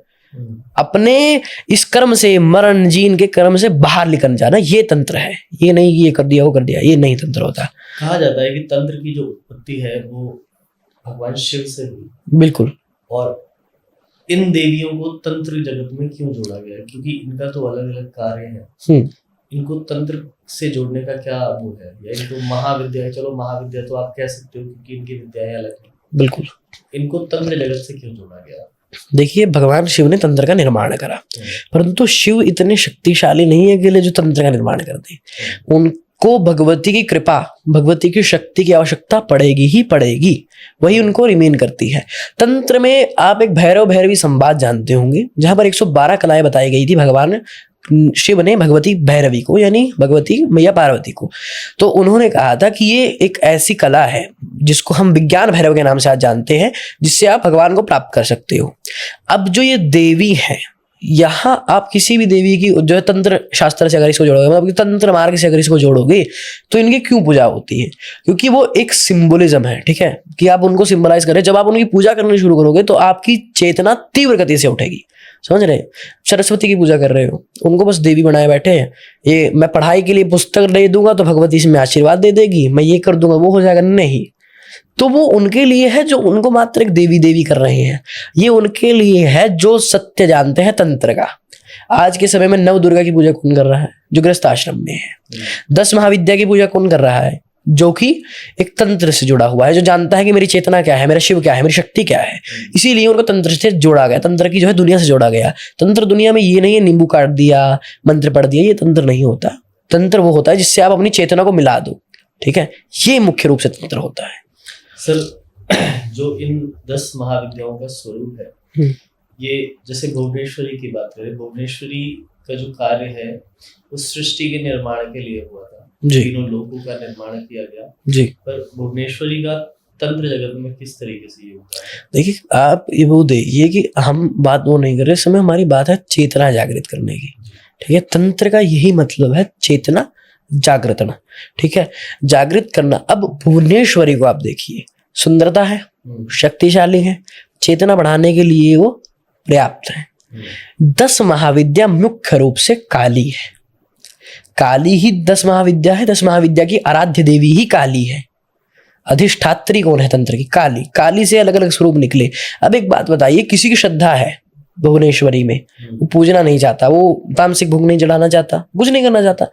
Speaker 2: अपने इस कर्म से, मरण जीन के कर्म से बाहर निकल जाना, ये तंत्र है। ये नहीं कि ये कर दिया वो कर दिया, ये नहीं तंत्र होता।
Speaker 1: कहा जाता है कि तंत्र की जो उत्पत्ति है वो भगवान शिव से हुई।
Speaker 2: बिल्कुल।
Speaker 1: और इन देवियों को तंत्र जगत में क्यों जोड़ा गया है? क्योंकि इनका तो अलग अलग कार्य है। इनको तंत्र से जोड़ने का क्या वो है, या इनको महाविद्या है? चलो महाविद्या तो आप कह सकते हो क्योंकि इनकी विद्याएं अलग है।
Speaker 2: बिल्कुल।
Speaker 1: इनको तंत्र जगत से क्यों जोड़ा गया?
Speaker 2: देखिए, भगवान शिव ने तंत्र का निर्माण करा, परंतु शिव इतने शक्तिशाली नहीं है कि जो तंत्र का निर्माण कर दे। उनको भगवती की कृपा, भगवती की शक्ति की आवश्यकता पड़ेगी ही पड़ेगी, वही उनको रिमेन करती है। तंत्र में आप एक भैरव भैरवी संवाद जानते होंगे, जहां पर 112 कलाएं बताई गई थी भगवान शिव ने भगवती भैरवी को, यानी भगवती मैया पार्वती को। तो उन्होंने कहा था कि ये एक ऐसी कला है जिसको हम विज्ञान भैरव के नाम से आज जानते हैं, जिससे आप भगवान को प्राप्त कर सकते हो। अब जो ये देवी है, यहाँ आप किसी भी देवी की जो है तंत्र शास्त्र से अगर इसको जोड़ोगे, मतलब तंत्र मार्ग से अगर इसको जोड़ोगे, तो इनकी क्यों पूजा होती है? क्योंकि वो एक सिंबोलिज्म है, ठीक है, कि आप उनको सिंबलाइज करें। जब आप उनकी पूजा करनी शुरू करोगे तो आपकी चेतना तीव्र गति से उठेगी। समझ रहे? सरस्वती की पूजा कर रहे हो, उनको बस देवी बनाए बैठे हैं। ये मैं पढ़ाई के लिए पुस्तक दे दूंगा तो भगवती से मैं आशीर्वाद दे देगी, मैं ये कर दूंगा वो हो जाएगा, नहीं। तो वो उनके लिए है जो उनको मात्र एक देवी देवी कर रहे हैं। ये उनके लिए है जो सत्य जानते हैं तंत्र का। आज के समय में नव दुर्गा की पूजा कौन कर रहा है? जो गृहस्थ आश्रम में है। 10 महाविद्या की पूजा कौन कर रहा है? जो कि एक तंत्र से जुड़ा हुआ है, जो जानता है कि मेरी चेतना क्या है, मेरा शिव क्या है, मेरी शक्ति क्या है। इसीलिए उनको तंत्र से जोड़ा गया, तंत्र की जो है दुनिया से जोड़ा गया। तंत्र दुनिया में ये नहीं है नींबू काट दिया, मंत्र पढ़ दिया, ये तंत्र नहीं होता। तंत्र वो होता है जिससे आप अपनी चेतना को मिला दो, ठीक है, ये मुख्य रूप से तंत्र होता है।
Speaker 1: सर, जो इन 10 महाविद्याओं का स्वरूप है, ये जैसे भुवनेश्वरी की बात करें, भुवनेश्वरी का जो कार्य है वो सृष्टि के निर्माण के लिए हुआ था। तीनों लोगों का निर्माण किया गया
Speaker 2: जी।
Speaker 1: पर भुवनेश्वरी का तंत्र जगत में किस तरीके से ये होता है? देखिए,
Speaker 2: आप ये वो देखिए कि हम बात वो नहीं कर रहे, इस समय हमारी बात है चेतना जागृत करने की, ठीक है। तंत्र का यही मतलब है चेतना जागृतना, ठीक है, जागृत करना। अब भुवनेश्वरी को आप देखिए, सुंदरता है, शक्तिशाली है, चेतना बढ़ाने के लिए वो पर्याप्त है। 10 महाविद्या मुख्य रूप से काली है। काली ही 10 महाविद्या है। 10 महाविद्या की आराध्य देवी ही काली है। अधिष्ठात्री कौन है तंत्र की? काली। काली से अलग अलग स्वरूप निकले। अब एक बात बताइए, किसी की श्रद्धा है भुवनेश्वरी में, वो पूजना नहीं चाहता, वो तामसिक भोग नहीं चढ़ाना चाहता, कुछ नहीं करना चाहता,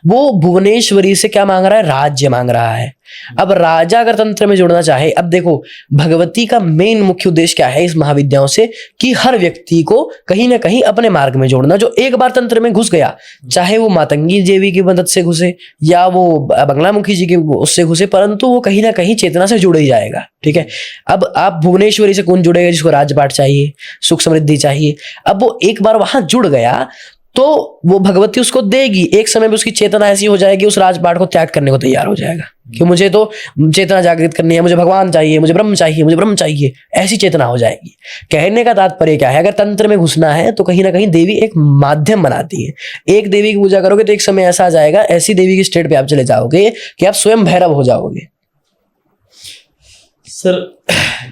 Speaker 2: वो भुवनेश्वरी से क्या मांग रहा है? राज्य मांग रहा है। अब राजा अगर तंत्र में जोड़ना चाहे, अब देखो भगवती का मेन मुख्य उद्देश्य क्या है इस महाविद्याओं से, कि हर व्यक्ति को कहीं ना कहीं अपने मार्ग में जोड़ना। जो एक बार तंत्र में घुस गया, चाहे वो मातंगी देवी की मदद से घुसे या वो बंगलामुखी जी के उससे घुसे, परंतु वो कहीं ना कहीं चेतना से जुड़ ही जाएगा, ठीक है। अब आप भुवनेश्वरी से कौन जुड़ेगा? जिसको राजपाट चाहिए, सुख समृद्धि चाहिए। अब वो एक बार वहां जुड़ गया तो वो भगवती उसको देगी। एक समय में उसकी चेतना ऐसी हो जाएगी, उस राजपाट को त्याग करने को तैयार हो जाएगा कि मुझे तो चेतना जागृत करनी है, मुझे भगवान चाहिए, मुझे ब्रह्म चाहिए, मुझे ब्रह्म चाहिए, ऐसी चेतना हो जाएगी। कहने का तात्पर्य क्या है? अगर तंत्र में घुसना है तो कहीं ना कहीं देवी एक माध्यम बनाती है। एक देवी की पूजा करोगे तो एक समय ऐसा आ जाएगा, ऐसी देवी की स्टेट पे आप चले जाओगे कि आप स्वयं भैरव हो जाओगे।
Speaker 1: सर,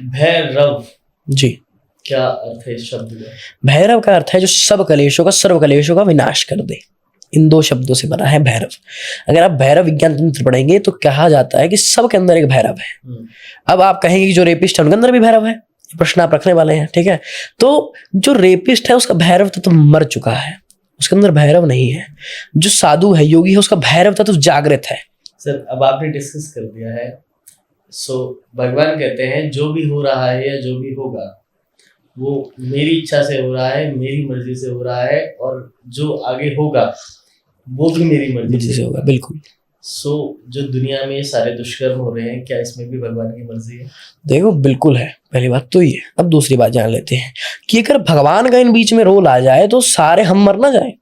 Speaker 1: भैरव
Speaker 2: जी,
Speaker 1: क्या अर्थ है इस शब्द का?
Speaker 2: भैरव का अर्थ है जो सब कलेशों का, सर्व कलेशों का विनाश कर दे। इन 2 शब्दों से बना है भैरव। अगर आप भैरव विज्ञान तंत्र पढ़ेंगे तो कहा जाता है कि सबके अंदर एक भैरव है। अब आप कहेंगे कि जो रेपिस्ट है उनके अंदर भी भैरव है, प्रश्न आप रखने वाले हैं, ठीक है। तो जो रेपिस्ट है उसका भैरव तत्व मर चुका है, उसके अंदर भैरव नहीं है। जो साधु है, योगी है, उसका भैरव तत्व जागृत है।
Speaker 1: सर, अब आपने डिस्कस कर दिया है, सो भगवान कहते हैं जो भी हो रहा है या जो भी होगा वो मेरी इच्छा से हो रहा है, मेरी मर्जी से हो रहा है, और जो आगे होगा वो भी मेरी मर्जी से
Speaker 2: होगा। बिल्कुल।
Speaker 1: सो जो दुनिया में ये सारे दुष्कर्म हो रहे हैं, क्या इसमें भी भगवान की मर्जी है?
Speaker 2: देखो बिल्कुल है, पहली बात तो ये। अब दूसरी बात जान लेते हैं कि अगर भगवान का इन बीच में रोल आ जाए तो सारे हम मर ना जाए।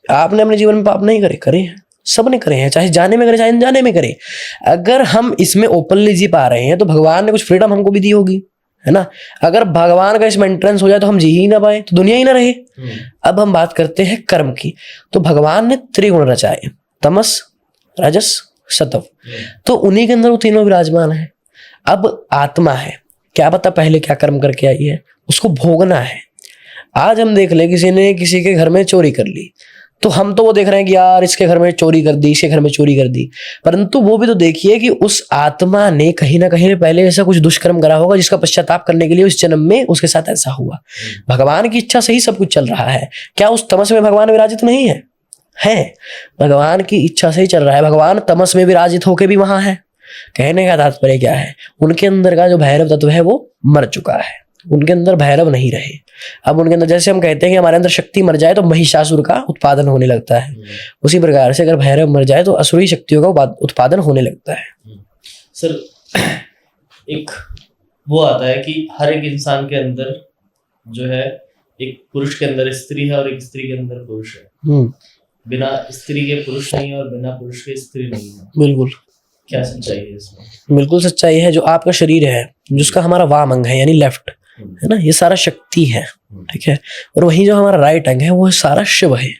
Speaker 2: आपने अपने जीवन में पाप नहीं करे हैं, सब ने करे हैं, चाहे जाने में करे चाहे अनजाने में करे। अगर हम इसमें ओपनली जी पा रहे हैं तो भगवान ने कुछ फ्रीडम हमको भी दी होगी, है ना। अगर भगवान का इसमें एंट्रेंस हो जाए तो हम जी ही ना पाए, तो दुनिया ही ना रहे। अब हम बात करते हैं कर्म की। तो भगवान ने त्रिगुण रचाए, तमस, रजस, सत्व। तो उन्हीं के अंदर वो तीनों विराजमान है। अब आत्मा है, क्या पता पहले क्या कर्म करके आई है, उसको भोगना है। आज हम देख ले किसी ने किसी के घर में चोरी कर ली, तो हम तो वो देख रहे हैं कि यार इसके घर में चोरी कर दी, इसके घर में चोरी कर दी, परंतु वो भी तो देखिए कि उस आत्मा ने कहीं ना कहीं पहले ऐसा कुछ दुष्कर्म करा होगा जिसका पश्चाताप करने के लिए उस जन्म में उसके साथ ऐसा हुआ। भगवान की इच्छा से ही सब कुछ चल रहा है। क्या उस तमस में भगवान विराजित नहीं है? है, भगवान की इच्छा से ही चल रहा है। भगवान तमस में विराजित होके भी वहां है। कहने का तात्पर्य क्या है, उनके अंदर का जो भैरव तत्व है वो मर चुका है, उनके अंदर भैरव नहीं रहे। अब उनके अंदर, जैसे हम कहते हैं कि हमारे अंदर शक्ति मर जाए तो महिषासुर का उत्पादन होने लगता है, उसी प्रकार से अगर भैरव मर जाए तो असुरी शक्तियों का उत्पादन होने लगता है।
Speaker 1: सर एक वो आता है कि हर एक इंसान के अंदर जो है, एक पुरुष के अंदर स्त्री है और एक स्त्री के अंदर पुरुष है। बिना स्त्री के पुरुष नहीं है और बिना पुरुष के स्त्री नहीं है। बिल्कुल। क्या सच्चाई है इसमें?
Speaker 2: बिल्कुल सच्चाई है। जो आपका शरीर है, जिसका हमारा वाम अंग है यानी लेफ्ट, है ना, ये सारा शक्ति है, ठीक है। और वहीं जो हमारा राइट अंग है वो सारा शिव है।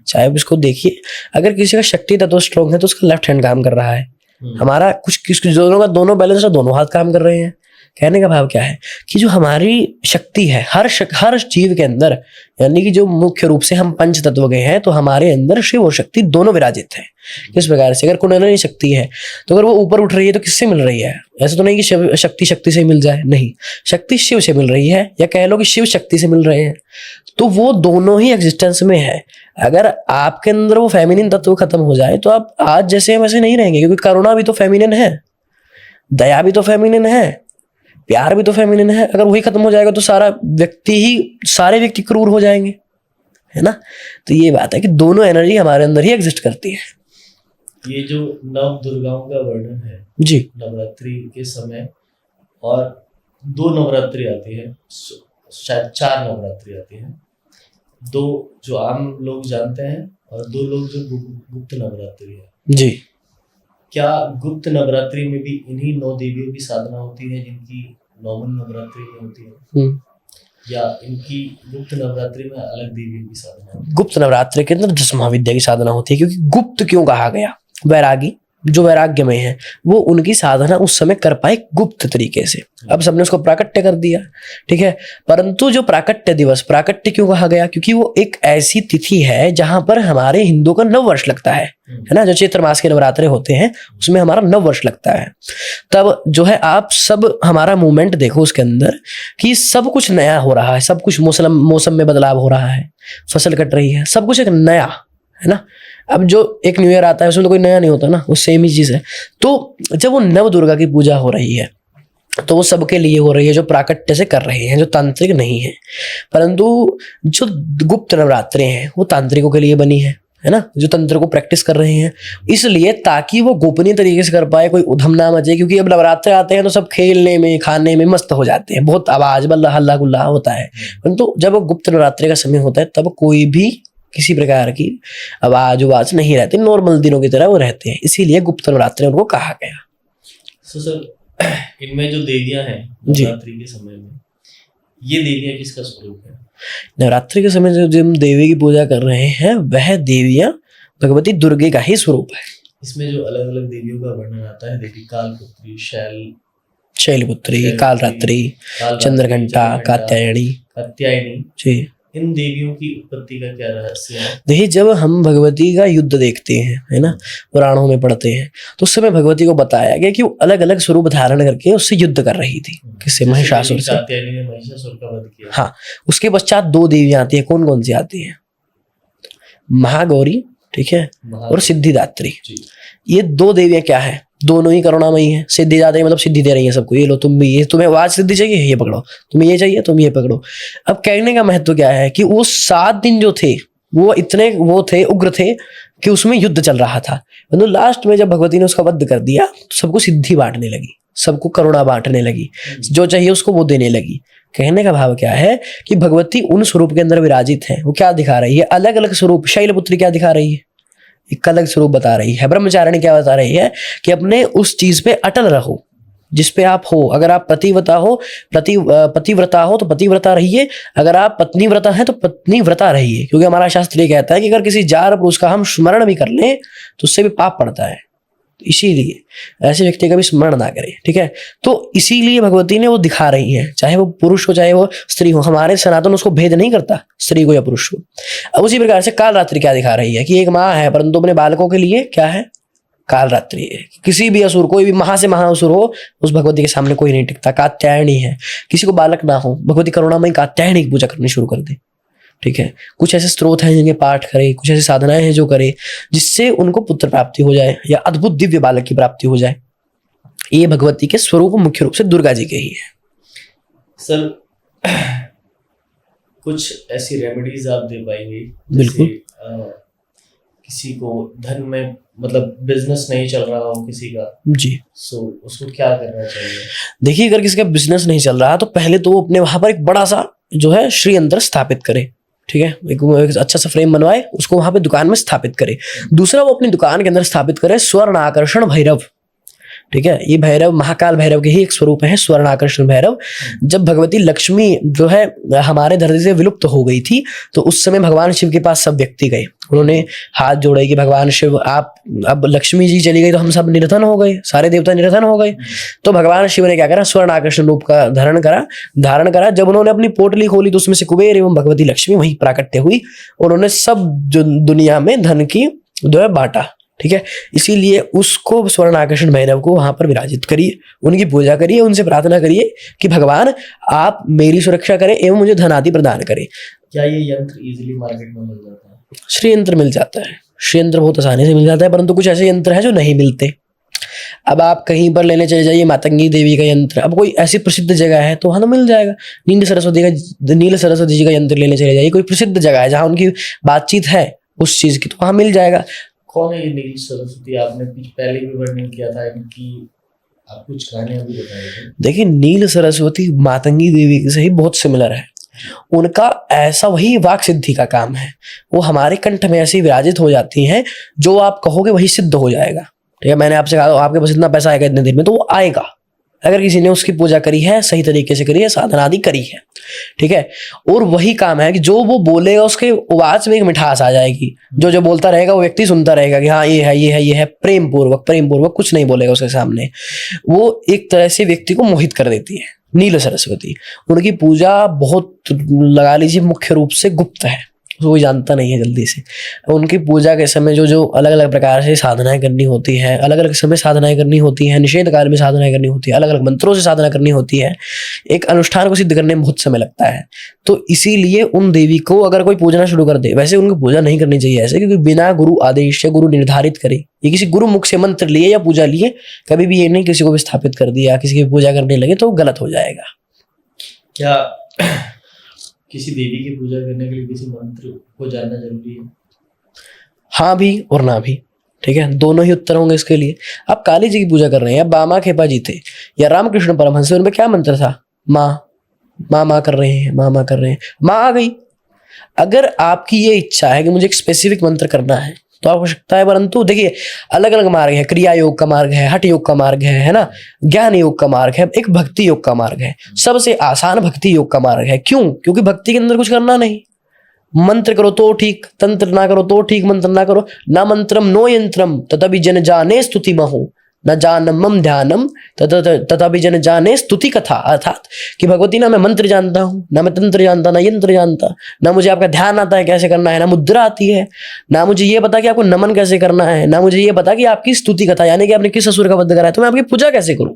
Speaker 2: चाहे आप इसको देखिए, अगर किसी का शक्ति तत्व स्ट्रॉन्ग है तो उसका लेफ्ट हैंड काम कर रहा है। हमारा कुछ दोनों का दोनों बैलेंस है, दोनों हाथ काम कर रहे हैं। कहने का भाव क्या है कि जो हमारी शक्ति है हर जीव के अंदर, यानी कि जो मुख्य रूप से हम पंच तत्व गए हैं, तो हमारे अंदर शिव और शक्ति दोनों विराजित है। किस प्रकार से, अगर कुंडलिनी शक्ति है तो अगर वो ऊपर उठ रही है तो किससे मिल रही है? ऐसा तो नहीं कि शक्ति से मिल जाए, नहीं, शक्ति शिव से मिल रही है, या कह लो कि शिव शक्ति से मिल रहे हैं। तो वो दोनों ही एग्जिस्टेंस में है। अगर आपके अंदर वो फेमिनिन तत्व खत्म हो जाए तो आप आज जैसे हम वैसे नहीं रहेंगे, क्योंकि करुणा भी तो फेमिनिन है, दया भी तो फेमिनिन है, प्यार भी तो फेमिनिन है। अगर वही खत्म हो जाएगा तो सारे व्यक्ति क्रूर हो जाएंगे, है ना। तो ये बात है कि दोनों एनर्जी हमारे अंदर ही एग्जिस्ट करती है।
Speaker 1: ये जो नव दुर्गाओं का वर्णन है
Speaker 2: जी,
Speaker 1: नवरात्रि के समय, और 2 नवरात्रि आती है, शायद 4 नवरात्रि आती है, 2 जो आम लोग जानते हैं और 2 लोग जो गुप्त नवरात्रि है।
Speaker 2: जी,
Speaker 1: क्या गुप्त नवरात्रि में भी इन्हीं 9 देवियों की साधना होती है जिनकी नॉर्मल नवरात्रि में होती है, या इनकी गुप्त नवरात्रि में अलग देवियों की साधना होती है?
Speaker 2: गुप्त नवरात्रि के अंदर 10 महाविद्या की साधना होती है। क्योंकि गुप्त क्यों कहा गया? वैरागी जो वैराग्य में है वो उनकी साधना उस समय कर पाए गुप्त तरीके से। अब सबने उसको प्राकट्य कर दिया, ठीक है। परंतु जो प्राकट्य दिवस, प्राकट्य क्यों कहा गया? क्योंकि वो एक ऐसी तिथि है जहां पर हमारे हिंदुओं का 9 वर्ष लगता है ना। जो चैत्र मास के नवरात्रे होते हैं उसमें हमारा 9 वर्ष लगता है। तब जो है आप सब हमारा मूवमेंट देखो उसके अंदर कि सब कुछ नया हो रहा है, सब कुछ मौसम में बदलाव हो रहा है, फसल कट रही है, सब कुछ एक नया है ना। अब जो एक न्यू ईयर आता है उसमें तो कोई नया नहीं होता ना, वो सेम ही चीज है। तो जब वो नव दुर्गा की पूजा हो रही है तो वो सबके लिए हो रही है जो प्राकट्य से कर रहे हैं, जो तांत्रिक नहीं है। परंतु जो गुप्त नवरात्रे हैं वो तांत्रिकों के लिए बनी है ना, जो तंत्र को प्रैक्टिस कर रहे हैं, इसलिए ताकि वो गोपनीय तरीके से कर पाए, कोई उधम ना मचे। क्योंकि अब नवरात्रे आते हैं तो सब खेलने में खाने में मस्त हो जाते हैं, बहुत आवाज बल्ला हल्ला गुल्ला होता है। परंतु जब गुप्त नवरात्रे का समय होता है तब कोई भी किसी प्रकार की आवाज नहीं रहती, नॉर्मल दिनों की तरह वो रहते हैं, इसीलिए गुप्त नवरात्रि उनको कहा गया।
Speaker 1: सर इनमें जो देवियां हैं नवरात्रि के समय में, ये देवियां किसका स्वरूप है?
Speaker 2: नवरात्रि के समय जो हम देवी की पूजा कर रहे हैं वह देवियां भगवती दुर्गे का ही स्वरूप है।
Speaker 1: इसमें जो अलग अलग देवियों का वर्णन आता है, देवी कालपुत्री,
Speaker 2: शैलपुत्री, कालरात्रि, चंद्रघंटा, कात्यायनी जी,
Speaker 1: इन देवियों की उत्पत्ति का क्या रहस्य है?
Speaker 2: देखिए, जब हम भगवती का युद्ध देखते हैं, है ना, पुराणों में पढ़ते हैं, तो उस समय भगवती को बताया गया कि वो अलग अलग स्वरूप धारण करके उससे युद्ध कर रही थी। किससे? महिषासुर से।
Speaker 1: महिषासुर का वध किया।
Speaker 2: हाँ, उसके पश्चात 2 देवियां आती है। कौन कौन सी आती है? महागौरी, ठीक है, और सिद्धिदात्री। ये 2 देवियां क्या है? दोनों ही करुणामयी है। सिद्धि दात्री मतलब सिद्धि दे रही है सबको, ये लो तुम भी, ये तुम्हें आज सिद्धि चाहिए ये पकड़ो, तुम्हें ये चाहिए तुम ये पकड़ो। अब कहने का महत्व क्या है कि वो 7 दिन जो थे वो इतने वो थे, उग्र थे कि उसमें युद्ध चल रहा था। मतलब लास्ट में जब भगवती ने उसका वध कर दिया तो सबको सिद्धि बांटने लगी, सबको करुणा बांटने लगी, जो चाहिए उसको वो देने लगी। कहने का भाव क्या है कि भगवती उन स्वरूप के अंदर विराजित है। वो क्या दिखा रही है? अलग अलग स्वरूप। शैलपुत्री क्या दिखा रही है? एक अलग स्वरूप बता रही है। ब्रह्मचारिणी क्या बता रही है कि अपने उस चीज पे अटल रहो जिस पे आप हो। अगर आप पतिव्रता हो तो पतिव्रता रहिए, अगर आप पत्नीव्रता हैं तो पत्नीव्रता रहिए। क्योंकि हमारा शास्त्र ये कहता है कि अगर किसी जार पुरुष का हम स्मरण भी कर लें तो उससे भी पाप पड़ता है, तो इसीलिए ऐसे व्यक्ति का भी स्मरण ना करें। ठीक है, तो इसीलिए भगवती ने वो दिखा रही है, चाहे वो पुरुष हो चाहे वो स्त्री हो। हमारे सनातन उसको भेद नहीं करता स्त्री को या पुरुष को। अब उसी प्रकार से काल रात्रि क्या दिखा रही है कि एक माँ है परंतु अपने बालकों के लिए क्या है? काल रात्रि है। किसी भी असुर, कोई भी महा से महाअसुर हो, उस भगवती के सामने कोई नहीं टिकता। कात्यायनी है, किसी को बालक ना हो, भगवती करुणामयी कात्यायनी की पूजा करनी शुरू कर दे। ठीक है, कुछ ऐसे स्रोत हैं जिनके पाठ करे, कुछ ऐसी साधनाएं हैं जो करे जिससे उनको पुत्र प्राप्ति हो जाए या अद्भुत दिव्य बालक की प्राप्ति हो जाए। ये भगवती के स्वरूप मुख्य रूप से दुर्गा जी के ही है।
Speaker 1: सर कुछ ऐसी रेमेडीज आप दे पाएंगे?
Speaker 2: बिल्कुल।
Speaker 1: किसी को धन में मतलब बिजनेस नहीं चल रहा हो किसी का
Speaker 2: जी,
Speaker 1: सो उसको क्या करना चाहिए?
Speaker 2: देखिए, अगर किसी का बिजनेस नहीं चल रहा तो पहले तो वो अपने वहां पर एक बड़ा सा जो है श्री यंत्र स्थापित करे। ठीक है, एक अच्छा सा फ्रेम बनवाए, उसको वहां पे दुकान में स्थापित करे। दूसरा, वो अपनी दुकान के अंदर स्थापित करे स्वर्ण आकर्षण भैरव। ठीक है, ये भैरव महाकाल भैरव के ही एक स्वरूप है, स्वर्ण आकर्षण भैरव। जब भगवती लक्ष्मी जो है हमारे धरती से विलुप्त हो गई थी तो उस समय भगवान शिव के पास सब व्यक्ति गए, उन्होंने हाथ जोड़े कि भगवान शिव आप, अब लक्ष्मी जी चली गई तो हम सब निधन हो गए, सारे देवता निधन हो गए। तो भगवान शिव ने क्या करा? स्वर्ण आकर्षण रूप का धारण करा। जब उन्होंने अपनी पोटली खोली तो उसमें से कुबेर एवं भगवती लक्ष्मी वहीं प्राकट्य हुई। उन्होंने सब जो दुनिया में धन की जो है बांटा। ठीक है, इसीलिए उसको स्वर्ण आकर्षण भैरव को वहां पर विराजित करिए, उनकी पूजा करिए, उनसे प्रार्थना करिए कि भगवान आप मेरी सुरक्षा करें एवं मुझे धन आदि प्रदान करें।
Speaker 1: क्या ये यंत्र इजीली मार्केट में मिल जाता है?
Speaker 2: श्री यंत्र मिल जाता है, श्री यंत्र बहुत आसानी से मिल जाता है, परंतु कुछ ऐसे यंत्र हैं जो नहीं मिलते। अब आप कहीं पर लेने चले जाइए मातंगी देवी का यंत्र, अब कोई ऐसी प्रसिद्ध जगह है तो वहां तो मिल जाएगा। नील सरस्वती जी का यंत्र लेने चले जाइए, कोई प्रसिद्ध जगह है जहां उनकी बातचीत है उस चीज की, तो वहां मिल जाएगा।
Speaker 1: कौन है ये नील सरस्वती? आपने पहले भी वर्णन किया था इनकी, आप कुछ गाने अभी बताए थे।
Speaker 2: देखिए, नील सरस्वती मातंगी देवी से ही बहुत सिमिलर है। उनका ऐसा वही वाक सिद्धि का काम है, वो हमारे कंठ में ऐसी विराजित हो जाती हैं, जो आप कहोगे वही सिद्ध हो जाएगा। ठीक है, मैंने आपसे कहा आपके पास इतना पैसा आएगा इतने दिन में, तो वो आएगा अगर किसी ने उसकी पूजा करी है, सही तरीके से करी है, साधना आदि करी है। ठीक है, और वही काम है कि जो वो बोलेगा उसके आवाज में एक मिठास आ जाएगी, जो जो बोलता रहेगा वो व्यक्ति सुनता रहेगा कि हाँ ये है ये है ये है, प्रेम पूर्वक कुछ नहीं बोलेगा उसके सामने। वो एक तरह से व्यक्ति को मोहित कर देती है नील सरस्वती। उनकी पूजा बहुत, लगा लीजिए, मुख्य रूप से गुप्त है, कोई जानता नहीं है जल्दी से। उनकी पूजा के समय जो अलग अलग प्रकार से साधनाएं करनी होती है, अलग अलग समय साधनाएं करनी होती है, निषेध काल में साधनाएं करनी होती है, अलग अलग मंत्रों से साधना करनी होती है। एक अनुष्ठान को सिद्ध करने में बहुत समय लगता है। तो इसीलिए उन देवी को अगर कोई पूजना शुरू कर दे, वैसे उनको पूजा नहीं करनी चाहिए ऐसे, क्योंकि बिना गुरु आदेश या गुरु निर्धारित करे, ये किसी गुरु मुख से मंत्र लिए या पूजा लिए, कभी भी ये नहीं किसी को भी स्थापित कर दिया, किसी की पूजा करने लगे तो गलत हो जाएगा।
Speaker 1: क्या किसी देवी की पूजा करने के लिए किसी मंत्र को जानना जरूरी है?
Speaker 2: हाँ भी और ना भी। ठीक है, दोनों ही उत्तर होंगे इसके लिए। आप काली जी की पूजा कर रहे हैं, बामा खेपा जी थे या रामकृष्ण परमहंस, उनमें क्या मंत्र था? माँ कर रहे हैं, माँ कर रहे हैं, माँ आ गई। अगर आपकी ये इच्छा है कि मुझे एक स्पेसिफिक मंत्र करना है तो आप हो सकता है, परंतु देखिए अलग अलग मार्ग है। क्रिया योग का मार्ग है, हठ योग का मार्ग है ना, ज्ञान योग का मार्ग है, एक भक्ति योग का मार्ग है। सबसे आसान भक्ति योग का मार्ग है। क्यों? क्योंकि भक्ति के अंदर कुछ करना नहीं, मंत्र करो तो ठीक, तंत्र ना करो तो ठीक, मंत्र ना करो, ना मंत्रम नो यंत्रम तथापि जन जाने स्तुति महु, न जानम ध्यानम तथापि जन जाने स्तुति कथा। अर्थात कि भगवती ना मैं मंत्र जानता हूँ, ना मैं तंत्र जानता, ना यंत्र जानता, ना मुझे आपका ध्यान आता है कैसे करना है, ना मुद्रा आती है, ना मुझे ये पता कि आपको नमन कैसे करना है, ना मुझे ये पता कि आपकी स्तुति कथा यानी कि आपने किस असुर का वध करा है तो मैं आपकी पूजा कैसे करूं।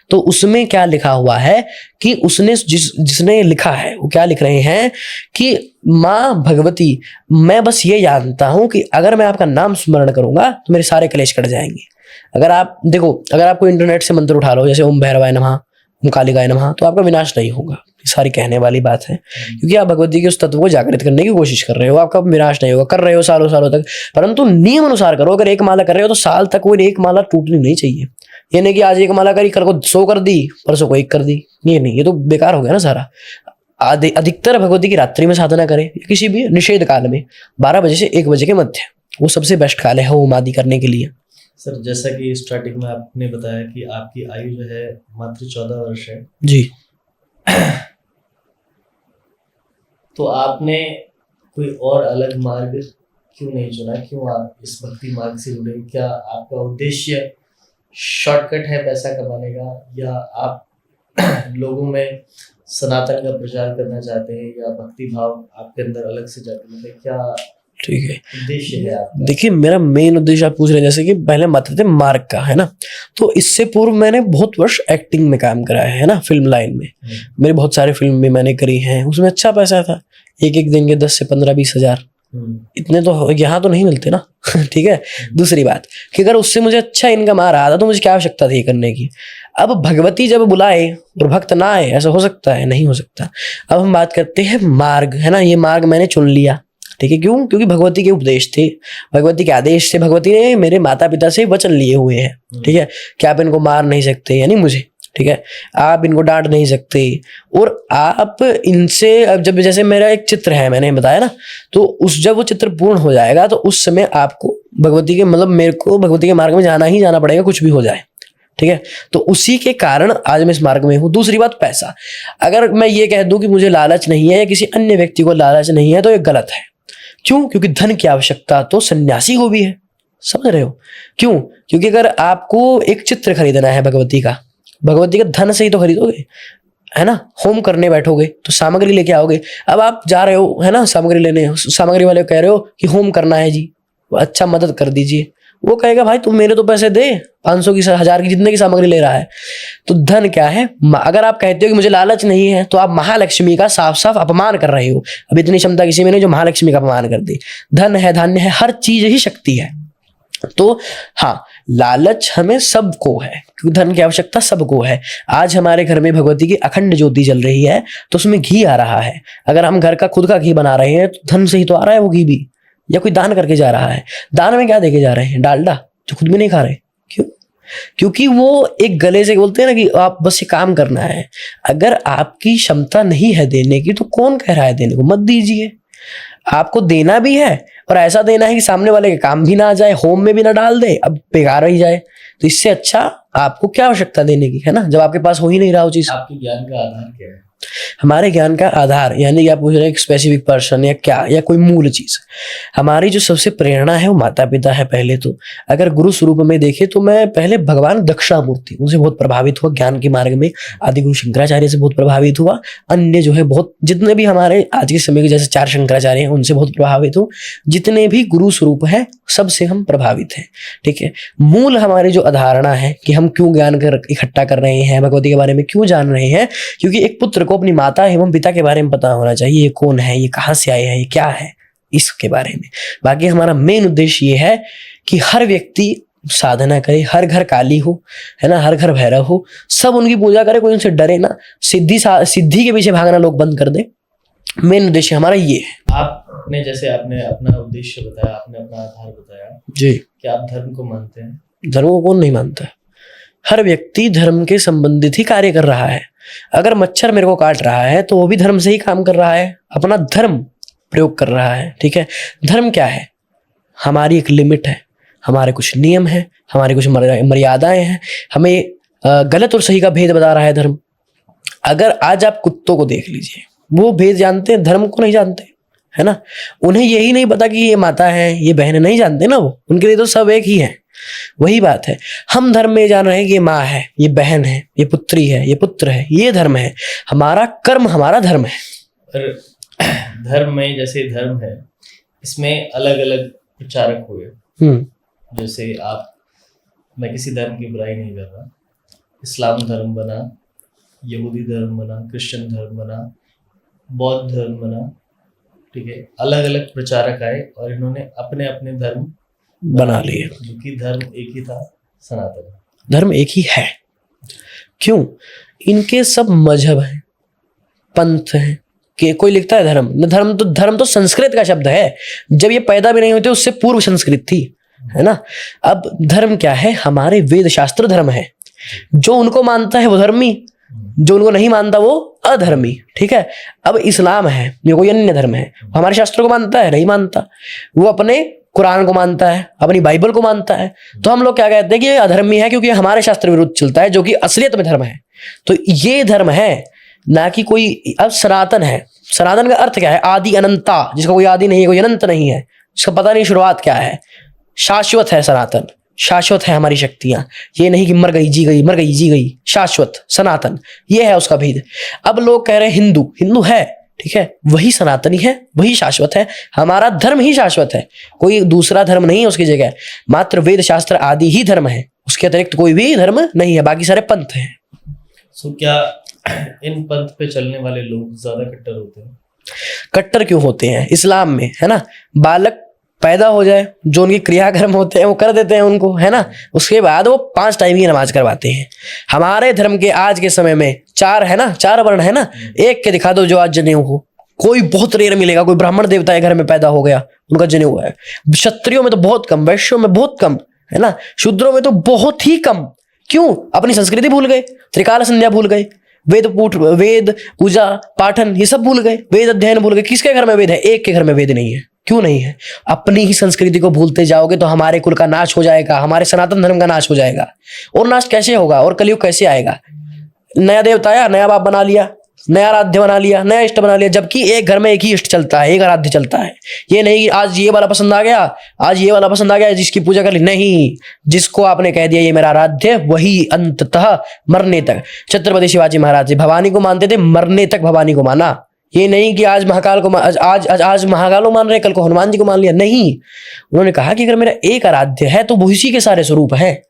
Speaker 2: तो उसमें क्या लिखा हुआ है कि उसने जिसने लिखा है वो क्या लिख रहे हैं कि माँ भगवती, मैं बस ये जानता हूं कि अगर मैं आपका नाम स्मरण करूंगा तो मेरे सारे क्लेश कट जाएंगे। अगर आप देखो, अगर आपको इंटरनेट से मंत्र उठा लो जैसे ओम भैरवाय नमः, ओम कालिकाय नमः, तो आपका विनाश नहीं होगा। ये सारी कहने वाली बात है, क्योंकि आप भगवती के उस तत्व को जागृत करने की कोशिश कर रहे हो, आपका विनाश नहीं होगा। कर रहे हो सालों सालों तक, परंतु नियम अनुसार करो। अगर एक माला कर रहे हो तो साल तक वो एक माला टूटनी नहीं चाहिए। ये नहीं कि आज एक माला करी, कल को 100 कर दी, परसों को 1 कर दी, ये नहीं, ये तो बेकार हो गया ना सारा। अधिकतर भगवती की रात्रि में साधना करें, किसी भी निषेध काल में 12 बजे से 1 बजे के मध्य, वो सबसे बेस्ट काल है होम आदि करने के लिए।
Speaker 1: सर, जैसा कि स्टार्टिंग में आपने बताया कि आपकी आयु जो है मात्र 14 वर्ष है
Speaker 2: जी।
Speaker 1: तो आपने कोई और अलग मार्ग क्यों नहीं चुना? क्यों आप इस भक्ति मार्ग से जुड़े? क्या आपका उद्देश्य शॉर्टकट है पैसा कमाने का, या आप लोगों में सनातन का प्रचार करना चाहते हैं, या भक्ति भाव आपके अंदर अलग से जागृत है? क्या
Speaker 2: ठीक है,
Speaker 1: उद्देश्य है आपका?
Speaker 2: देखिए मेरा मेन उद्देश्य आप पूछ रहे हैं, जैसे कि पहले बात करते हैं मार्ग का, है ना। तो इससे पूर्व मैंने बहुत वर्ष एक्टिंग में काम करा है ना, फिल्म लाइन में। मेरे बहुत सारे फिल्म भी मैंने करी हैं, उसमें अच्छा पैसा था, एक दिन के 10 से 15-20 हजार, इतने तो यहाँ तो नहीं मिलते ना। ठीक है। दूसरी बात कि अगर उससे मुझे अच्छा इनकम आ रहा था तो मुझे क्या आवश्यकता थी करने की। अब भगवती जब बुलाए और भक्त ना आए, ऐसा हो सकता है? नहीं हो सकता। अब हम बात करते हैं मार्ग, है ना। ये मार्ग मैंने चुन लिया, ठीक है। क्यों? क्योंकि भगवती के उपदेश थे, भगवती के आदेश से, भगवती ने मेरे माता पिता से वचन लिए हुए हैं, ठीक है, कि आप इनको मार नहीं सकते, यानी मुझे, ठीक है, आप इनको डांट नहीं सकते। और आप इनसे, अब जब जैसे मेरा एक चित्र है, मैंने बताया ना, तो उस जब वो चित्र पूर्ण हो जाएगा तो उस समय आपको भगवती के, मतलब मेरे को भगवती के मार्ग में जाना ही जाना पड़ेगा, कुछ भी हो जाए, ठीक है। तो उसी के कारण आज मैं इस मार्ग में हूँ। दूसरी बात, पैसा। अगर मैं ये कह दूं कि मुझे लालच नहीं है या किसी अन्य व्यक्ति को लालच नहीं है तो ये गलत है। क्यों? क्योंकि धन की आवश्यकता तो सन्यासी को भी है, समझ रहे हो? क्यों? क्योंकि अगर आपको एक चित्र खरीदना है भगवती का धन से ही तो खरीदोगे, है ना। होम करने बैठोगे तो सामग्री लेके आओगे। अब आप जा रहे हो, है ना, सामग्री लेने, सामग्री वाले को कह रहे हो कि होम करना है जी, अच्छा मदद कर दीजिए, वो कहेगा भाई तुम मेरे तो पैसे दे, 500 की 1000 की जितने की सामग्री ले रहा है। तो धन क्या है? अगर आप कहते हो कि मुझे लालच नहीं है तो आप महालक्ष्मी का साफ साफ अपमान कर रहे हो। अब इतनी क्षमता किसी में नहीं जो महालक्ष्मी का अपमान कर दी। धन है, धान्य है, हर चीज ही शक्ति है। तो हाँ, लालच हमें सबको है, क्योंकि धन की आवश्यकता सबको है। आज हमारे घर में भगवती की अखंड ज्योति जल रही है तो उसमें घी आ रहा है। अगर हम घर का खुद का घी बना रहे हैं तो धन से ही तो आ रहा है वो घी भी, या कोई दान करके जा रहा है। दान में क्या देके जा रहे हैं? डालडा, जो खुद भी नहीं खा रहे। क्यों? क्योंकि वो एक गले से बोलते हैं ना कि आप बस ये काम करना है। अगर आपकी क्षमता नहीं है देने की तो कौन कह रहा है देने को? मत दीजिए। आपको देना भी है और ऐसा देना है कि सामने वाले के काम भी ना आ जाए, होम में भी ना डाल दे, अब बेकार ही जाए। तो इससे अच्छा आपको क्या आवश्यकता देने की, है ना, जब आपके पास हो ही नहीं रहा वो चीज।
Speaker 1: आपके ज्ञान का आधार क्या है?
Speaker 2: हमारे ज्ञान का आधार, यानी कि आप पूछ रहे हैं एक स्पेसिफिक पर्सन या क्या, या कोई मूल चीज। हमारी जो सबसे प्रेरणा है वो माता पिता है पहले तो। अगर गुरु स्वरूप में देखे तो मैं पहले भगवान दक्षिणामूर्ति, उनसे बहुत प्रभावित हुआ ज्ञान के मार्ग में। आदि गुरु शंकराचार्य से बहुत प्रभावित हुआ। अन्य जो है बहुत, जितने भी हमारे आज के समय के जैसे 4 शंकराचार्य हैं उनसे बहुत प्रभावित हूँ। जितने भी गुरु स्वरूप है सबसे हम प्रभावित हैं, ठीक है। मूल हमारी जो अधारणा है कि हम क्यों ज्ञान इकट्ठा कर रहे हैं, भगवती के बारे में क्यों जान रहे हैं, क्योंकि एक पुत्र को अपनी माता एवं पिता के बारे में पता होना चाहिए। ये कौन है, ये कहाँ से आए हैं, ये क्या है, इसके बारे में। बाकी हमारा मेन उद्देश्य ये है कि हर व्यक्ति साधना करे, हर घर काली हो, है ना, हर घर भैरव हो, सब उनकी पूजा करे, कोई उनसे डरे ना। सिद्धि के पीछे भागना लोग बंद कर दे। मेन उद्देश्य हमारा ये है।
Speaker 1: आपने जैसे आपने अपना उद्देश्य बताया, आपने अपना आधार बताया
Speaker 2: जी।
Speaker 1: क्या आप धर्म को मानते हैं?
Speaker 2: धर्म को कौन नहीं मानता? हर व्यक्ति धर्म के संबंधित ही कार्य कर रहा है। अगर मच्छर मेरे को काट रहा है तो वो भी धर्म से ही काम कर रहा है, अपना धर्म प्रयोग कर रहा है, ठीक है। धर्म क्या है? हमारी एक लिमिट है, हमारे कुछ नियम है, हमारी कुछ मर्यादाएं हैं। हमें गलत और सही का भेद बता रहा है धर्म। अगर आज आप कुत्तों को देख लीजिए, वो भेद जानते हैं, धर्म को नहीं जानते, है ना। उन्हें यही नहीं पता कि ये माता है, ये बहन है, नहीं जानते ना वो। उनके लिए तो सब एक ही है। वही बात है, हम धर्म में जान रहे हैं कि ये माँ है, ये बहन है, ये पुत्री है, ये पुत्र है, ये धर्म है। हमारा कर्म हमारा धर्म है।
Speaker 1: पर धर्म में जैसे धर्म है, इसमें अलग अलग प्रचारक हुए। जैसे आप, मैं किसी धर्म की बुराई नहीं कर रहा, इस्लाम धर्म बना, यहूदी धर्म बना, क्रिश्चियन धर्म बना, बौद्ध धर्म बना, ठीक है। अलग अलग प्रचारक आए और इन्होंने अपने अपने धर्म
Speaker 2: बना लिए,
Speaker 1: जो कि धर्म एक ही था, सनातन
Speaker 2: धर्म एक ही है। क्यों? इनके सब मजहब हैं, पंथ हैं। कि कोई लिखता है धर्म न, धर्म तो संस्कृत का शब्द है। जब ये पैदा भी नहीं होते उससे पूर्व संस्कृत थी, है ना। अब धर्म क्या है? हमारे वेद शास्त्र धर्म है। जो उनको मानता है वो धर्मी, जो उनको नहीं मानता वो अधर्मी। ठीक है। अब इस्लाम है, ये कोई अन्य धर्म है, हमारे शास्त्रों को मानता है? नहीं मानता। वो अपने कुरान को मानता है, अपनी बाइबल को मानता है। तो हम लोग क्या कहते हैं कि ये अधर्मी है क्योंकि हमारे शास्त्र विरुद्ध चलता है, जो कि असलियत में धर्म है। तो ये धर्म है, ना कि कोई। अब सनातन है, सनातन का अर्थ क्या है? आदि अनंता, जिसका कोई आदि नहीं है, कोई अनंत नहीं है, जिसका पता नहीं शुरुआत क्या है। शाश्वत है सनातन, शाश्वत है हमारी शक्तियां। ये नहीं कि मर गई जी गई, मर गई जी गई। शाश्वत सनातन, ये है उसका भेद। अब लोग कह रहे हैं हिंदू, हिंदू है, ठीक है, वही सनातनी है, वही शाश्वत है। हमारा धर्म ही शाश्वत है, कोई दूसरा धर्म नहीं है उसकी जगह। मात्र वेद शास्त्र आदि ही धर्म है, उसके अतिरिक्त कोई भी धर्म नहीं है, बाकी सारे पंथ हैं।
Speaker 1: सो क्या इन पंथ पे चलने वाले लोग ज्यादा कट्टर होते हैं?
Speaker 2: कट्टर क्यों होते हैं? इस्लाम में है ना, बालक पैदा हो जाए, जो उनके क्रियाकर्म होते हैं वो कर देते हैं उनको, है ना। उसके बाद वो 5 टाइम की नमाज करवाते हैं। हमारे धर्म के आज के समय में 4 है ना, 4 वर्ण है ना। एक के दिखा दो जो आज जनेऊ हो, कोई बहुत रेयर मिलेगा। कोई ब्राह्मण देवता के घर में पैदा हो गया, उनका जनेऊ है। क्षत्रियों में तो बहुत कम, वैश्यों में बहुत कम, है ना, शूद्रों में तो बहुत ही कम। क्यों? अपनी संस्कृति भूल गए, त्रिकाल संध्या भूल गए, वेद पूजा पाठन ये सब भूल गए, वेद अध्ययन भूल गए। किसके घर में वेद है? एक के घर में वेद नहीं है। क्यों नहीं है? अपनी ही संस्कृति को भूलते जाओगे तो हमारे कुल का नाश हो जाएगा, हमारे सनातन धर्म का नाश हो जाएगा। और नाश कैसे होगा? और कलयुग कैसे आएगा? नया देवता आया, नया बाप बना लिया, नया आराध्य बना लिया, नया इष्ट बना लिया, जबकि एक घर में एक ही इष्ट चलता है, एक आराध्य चलता है। ये नहीं कि आज ये वाला पसंद आ गया, आज ये वाला पसंद आ गया, जिसकी पूजा कर ली। नहीं, जिसको आपने कह दिया ये मेरा आराध्य, वही अंततः मरने तक। छत्रपति शिवाजी महाराज जी भवानी को मानते थे, मरने तक भवानी को माना। ये नहीं कि आज महाकाल को आज महाकाल को मान रहे, कल को हनुमान जी को मान लिया। नहीं, उन्होंने कहा कि अगर मेरा एक आराध्य है तो वो इसी के सारे स्वरूप है।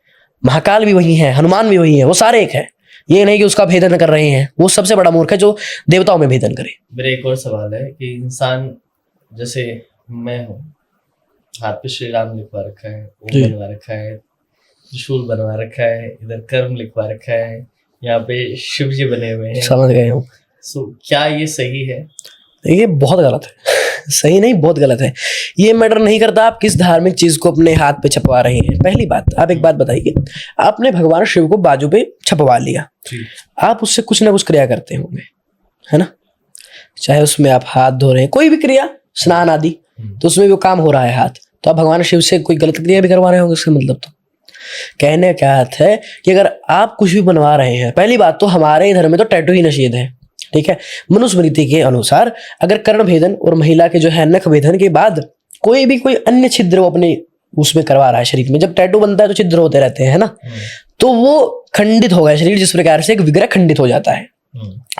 Speaker 2: महाकाल भी वही है, हनुमान भी वही है, वो सारे एक है। ये नहीं कि उसका भेदन कर रहे हैं, वो सबसे बड़ा मूर्ख है जो देवताओं में भेदन करे।
Speaker 1: मेरा एक और सवाल है कि इंसान जैसे मैं हूँ, हाथ पे श्री राम लिखवा रखा है, ओम बनवा रखा है, त्रिशूल बनवा रखा है, इधर कर्म लिखवा रखा है, यहाँ पे शिव जी बने हुए हैं।
Speaker 2: समझ गए हूँ।
Speaker 1: सो क्या ये सही है?
Speaker 2: ये बहुत गलत है। सही नहीं, बहुत गलत है। ये मैटर नहीं करता आप किस धार्मिक चीज को अपने हाथ पे छपवा रहे हैं। पहली बात, आप एक बात बताइए, आपने भगवान शिव को बाजू पे छपवा लिया, आप उससे कुछ ना कुछ क्रिया करते होंगे, है ना। चाहे उसमें आप हाथ धो रहे हैं, कोई भी क्रिया, स्नान आदि, तो उसमें भी काम हो रहा है हाथ, तो आप भगवान शिव से कोई गलत क्रिया भी करवा रहे होंगे। उसका मतलब तो कहने का अर्थ है कि अगर आप कुछ भी बनवा रहे हैं, पहली बात तो हमारे इधर में तो टैटू ही निषेध है, ठीक है। मनुस्मृति के अनुसार अगर कर्ण भेदन और महिला के जो है नख भेदन के बाद कोई अन्य छिद्र वो अपने उसमें करवा रहा है शरीर में, जब टैटू बनता है तो छिद्र होते रहते हैं, है ना, तो वो खंडित हो गया शरीर। जिस प्रकार से एक विग्रह खंडित हो जाता है,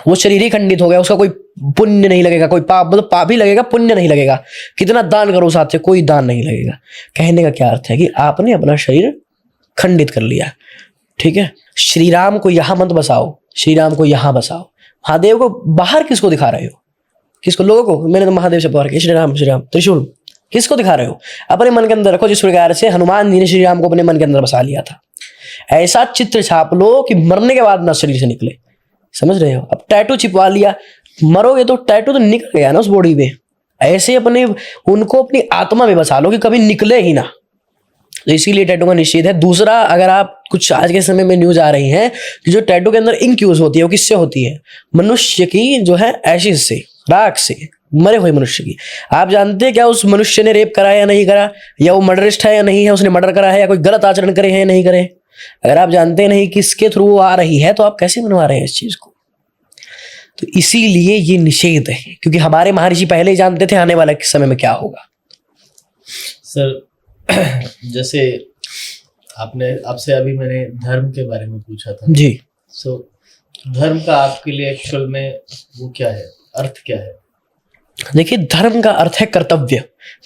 Speaker 2: वो शरीर ही खंडित हो गया। उसका कोई पुण्य नहीं लगेगा, कोई पाप, मतलब पाप ही लगेगा, पुण्य नहीं लगेगा। कितना दान करो साथ से, कोई दान नहीं लगेगा। कहने का क्या अर्थ है कि आपने अपना शरीर खंडित कर लिया, ठीक है। श्री राम को यहां मत बसाओ, श्री राम को यहां बसाओ। महादेव को बाहर किसको दिखा रहे हो? किसको? लोगों को। मैंने तो महादेव से बाहर किया, श्री राम त्रिशूल, किसको दिखा रहे हो? अपने मन के अंदर रखो। जिस प्रकार से हनुमान जी ने श्री राम को अपने मन के अंदर बसा लिया था, ऐसा चित्र छाप लो कि मरने के बाद ना शरीर से निकले। समझ रहे हो? अब टैटू छिपवा लिया, मरोगे तो टैटू तो निकल गया ना उस बॉडी पे। ऐसे अपने उनको अपनी आत्मा में बसा लो कि कभी निकले ही ना। तो इसीलिए टैटू का निषेध है। दूसरा, अगर आप कुछ आज के समय में न्यूज आ रही है कि जो टैटू के अंदर इंक यूज होती है वो किससे होती है? मनुष्य की जो है एशिस से, राख से, मरे हुए मनुष्य की। आप जानते हैं क्या उस मनुष्य ने रेप करा या नहीं करा, या वो मर्डरिस्ट है या नहीं है, उसने मर्डर करा है या कोई गलत आचरण करे हैं या नहीं करे? अगर आप जानते नहीं किसके थ्रू वो आ रही है तो आप कैसे मनवा रहे हैं इस चीज को? तो इसीलिए ये निषेध है, क्योंकि हमारे महर्षि पहले ही जानते थे आने वाले समय में क्या होगा।
Speaker 1: सर जैसे आपसे अभी मैंने धर्म के बारे में पूछा था
Speaker 2: जी।
Speaker 1: सो धर्म का आपके लिए एक्चुअल में वो क्या है, अर्थ क्या है?
Speaker 2: देखिए, धर्म का अर्थ है कर्तव्य,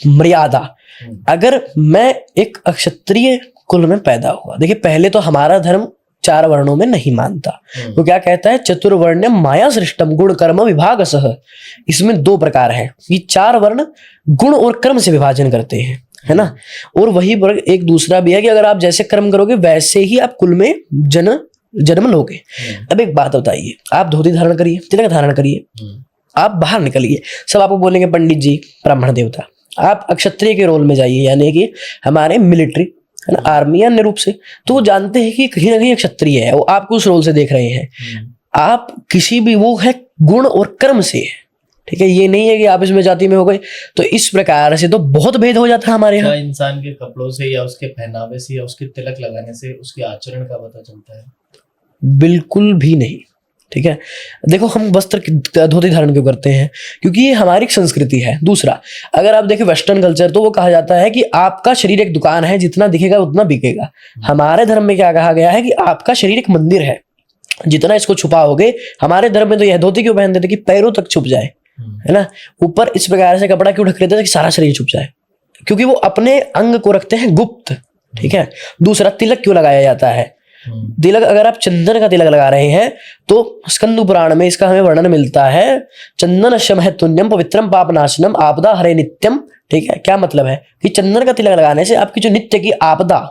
Speaker 2: मर्यादा। अगर मैं एक क्षत्रिय कुल में पैदा हुआ, देखिए पहले तो हमारा धर्म 4 वर्णों में नहीं मानता। वो क्या कहता है? चतुर्वर्ण माया सृष्टम गुण कर्म विभागसः। इसमें 2 प्रकार है। ये 4 वर्ण गुण और कर्म से विभाजन करते हैं। है ना। और वही पर एक दूसरा भी है कि अगर आप जैसे कर्म करोगे वैसे ही आप कुल में जन्म लोगे। अब एक बात बताइए, आप धोती धारण करिए, तिलक धारण करिए, आप बाहर निकलिए, सब आपको बोलेंगे पंडित जी ब्राह्मण देवता। आप अक्षत्रिय के रोल में जाइए, यानी कि हमारे मिलिट्री है ना, आर्मी अन्य रूप से, तो वो जानते हैं कि कहीं ना कहीं क्षत्रिय है, वो आपको उस रोल से देख रहे हैं। आप किसी भी, वो है गुण और कर्म से है, ठीक है। ये नहीं है कि आप इसमें जाति में हो गए। तो इस प्रकार से तो बहुत भेद हो जाता है हमारे यहाँ।
Speaker 1: इंसान के कपड़ों से या उसके पहनावे से या उसके तिलक लगाने से उसके आचरण का पता चलता है?
Speaker 2: बिल्कुल भी नहीं, ठीक है। देखो, हम वस्त्र धोती धारण क्यों करते हैं? क्योंकि ये हमारी संस्कृति है। दूसरा, अगर आप देखें वेस्टर्न कल्चर, तो वो कहा जाता है कि आपका शरीर एक दुकान है, जितना दिखेगा उतना बिकेगा। हमारे धर्म में क्या कहा गया है कि आपका शरीर एक मंदिर है, जितना इसको छुपाओगे। हमारे धर्म में तो यह धोती क्यों पहनते थे कि पैरों तक छुप जाए, है ना। ऊपर इस प्रकार से कपड़ा क्यों ढक लेते थे कि सारा शरीर छुप जाए? क्योंकि वो अपने अंग को रखते हैं गुप्त, ठीक है। दूसरा, तिलक क्यों लगाया जाता है? तिलक, अगर आप चंदन का तिलक लगा रहे हैं तो स्कंद पुराण में इसका हमें वर्णन मिलता है, चंदन महत्वन्यम पवित्रम पापनाशनम आपदा हरे नित्यम, ठीक है। क्या मतलब है कि चंदन का तिलक लगाने से आपकी जो नित्य की आपदा,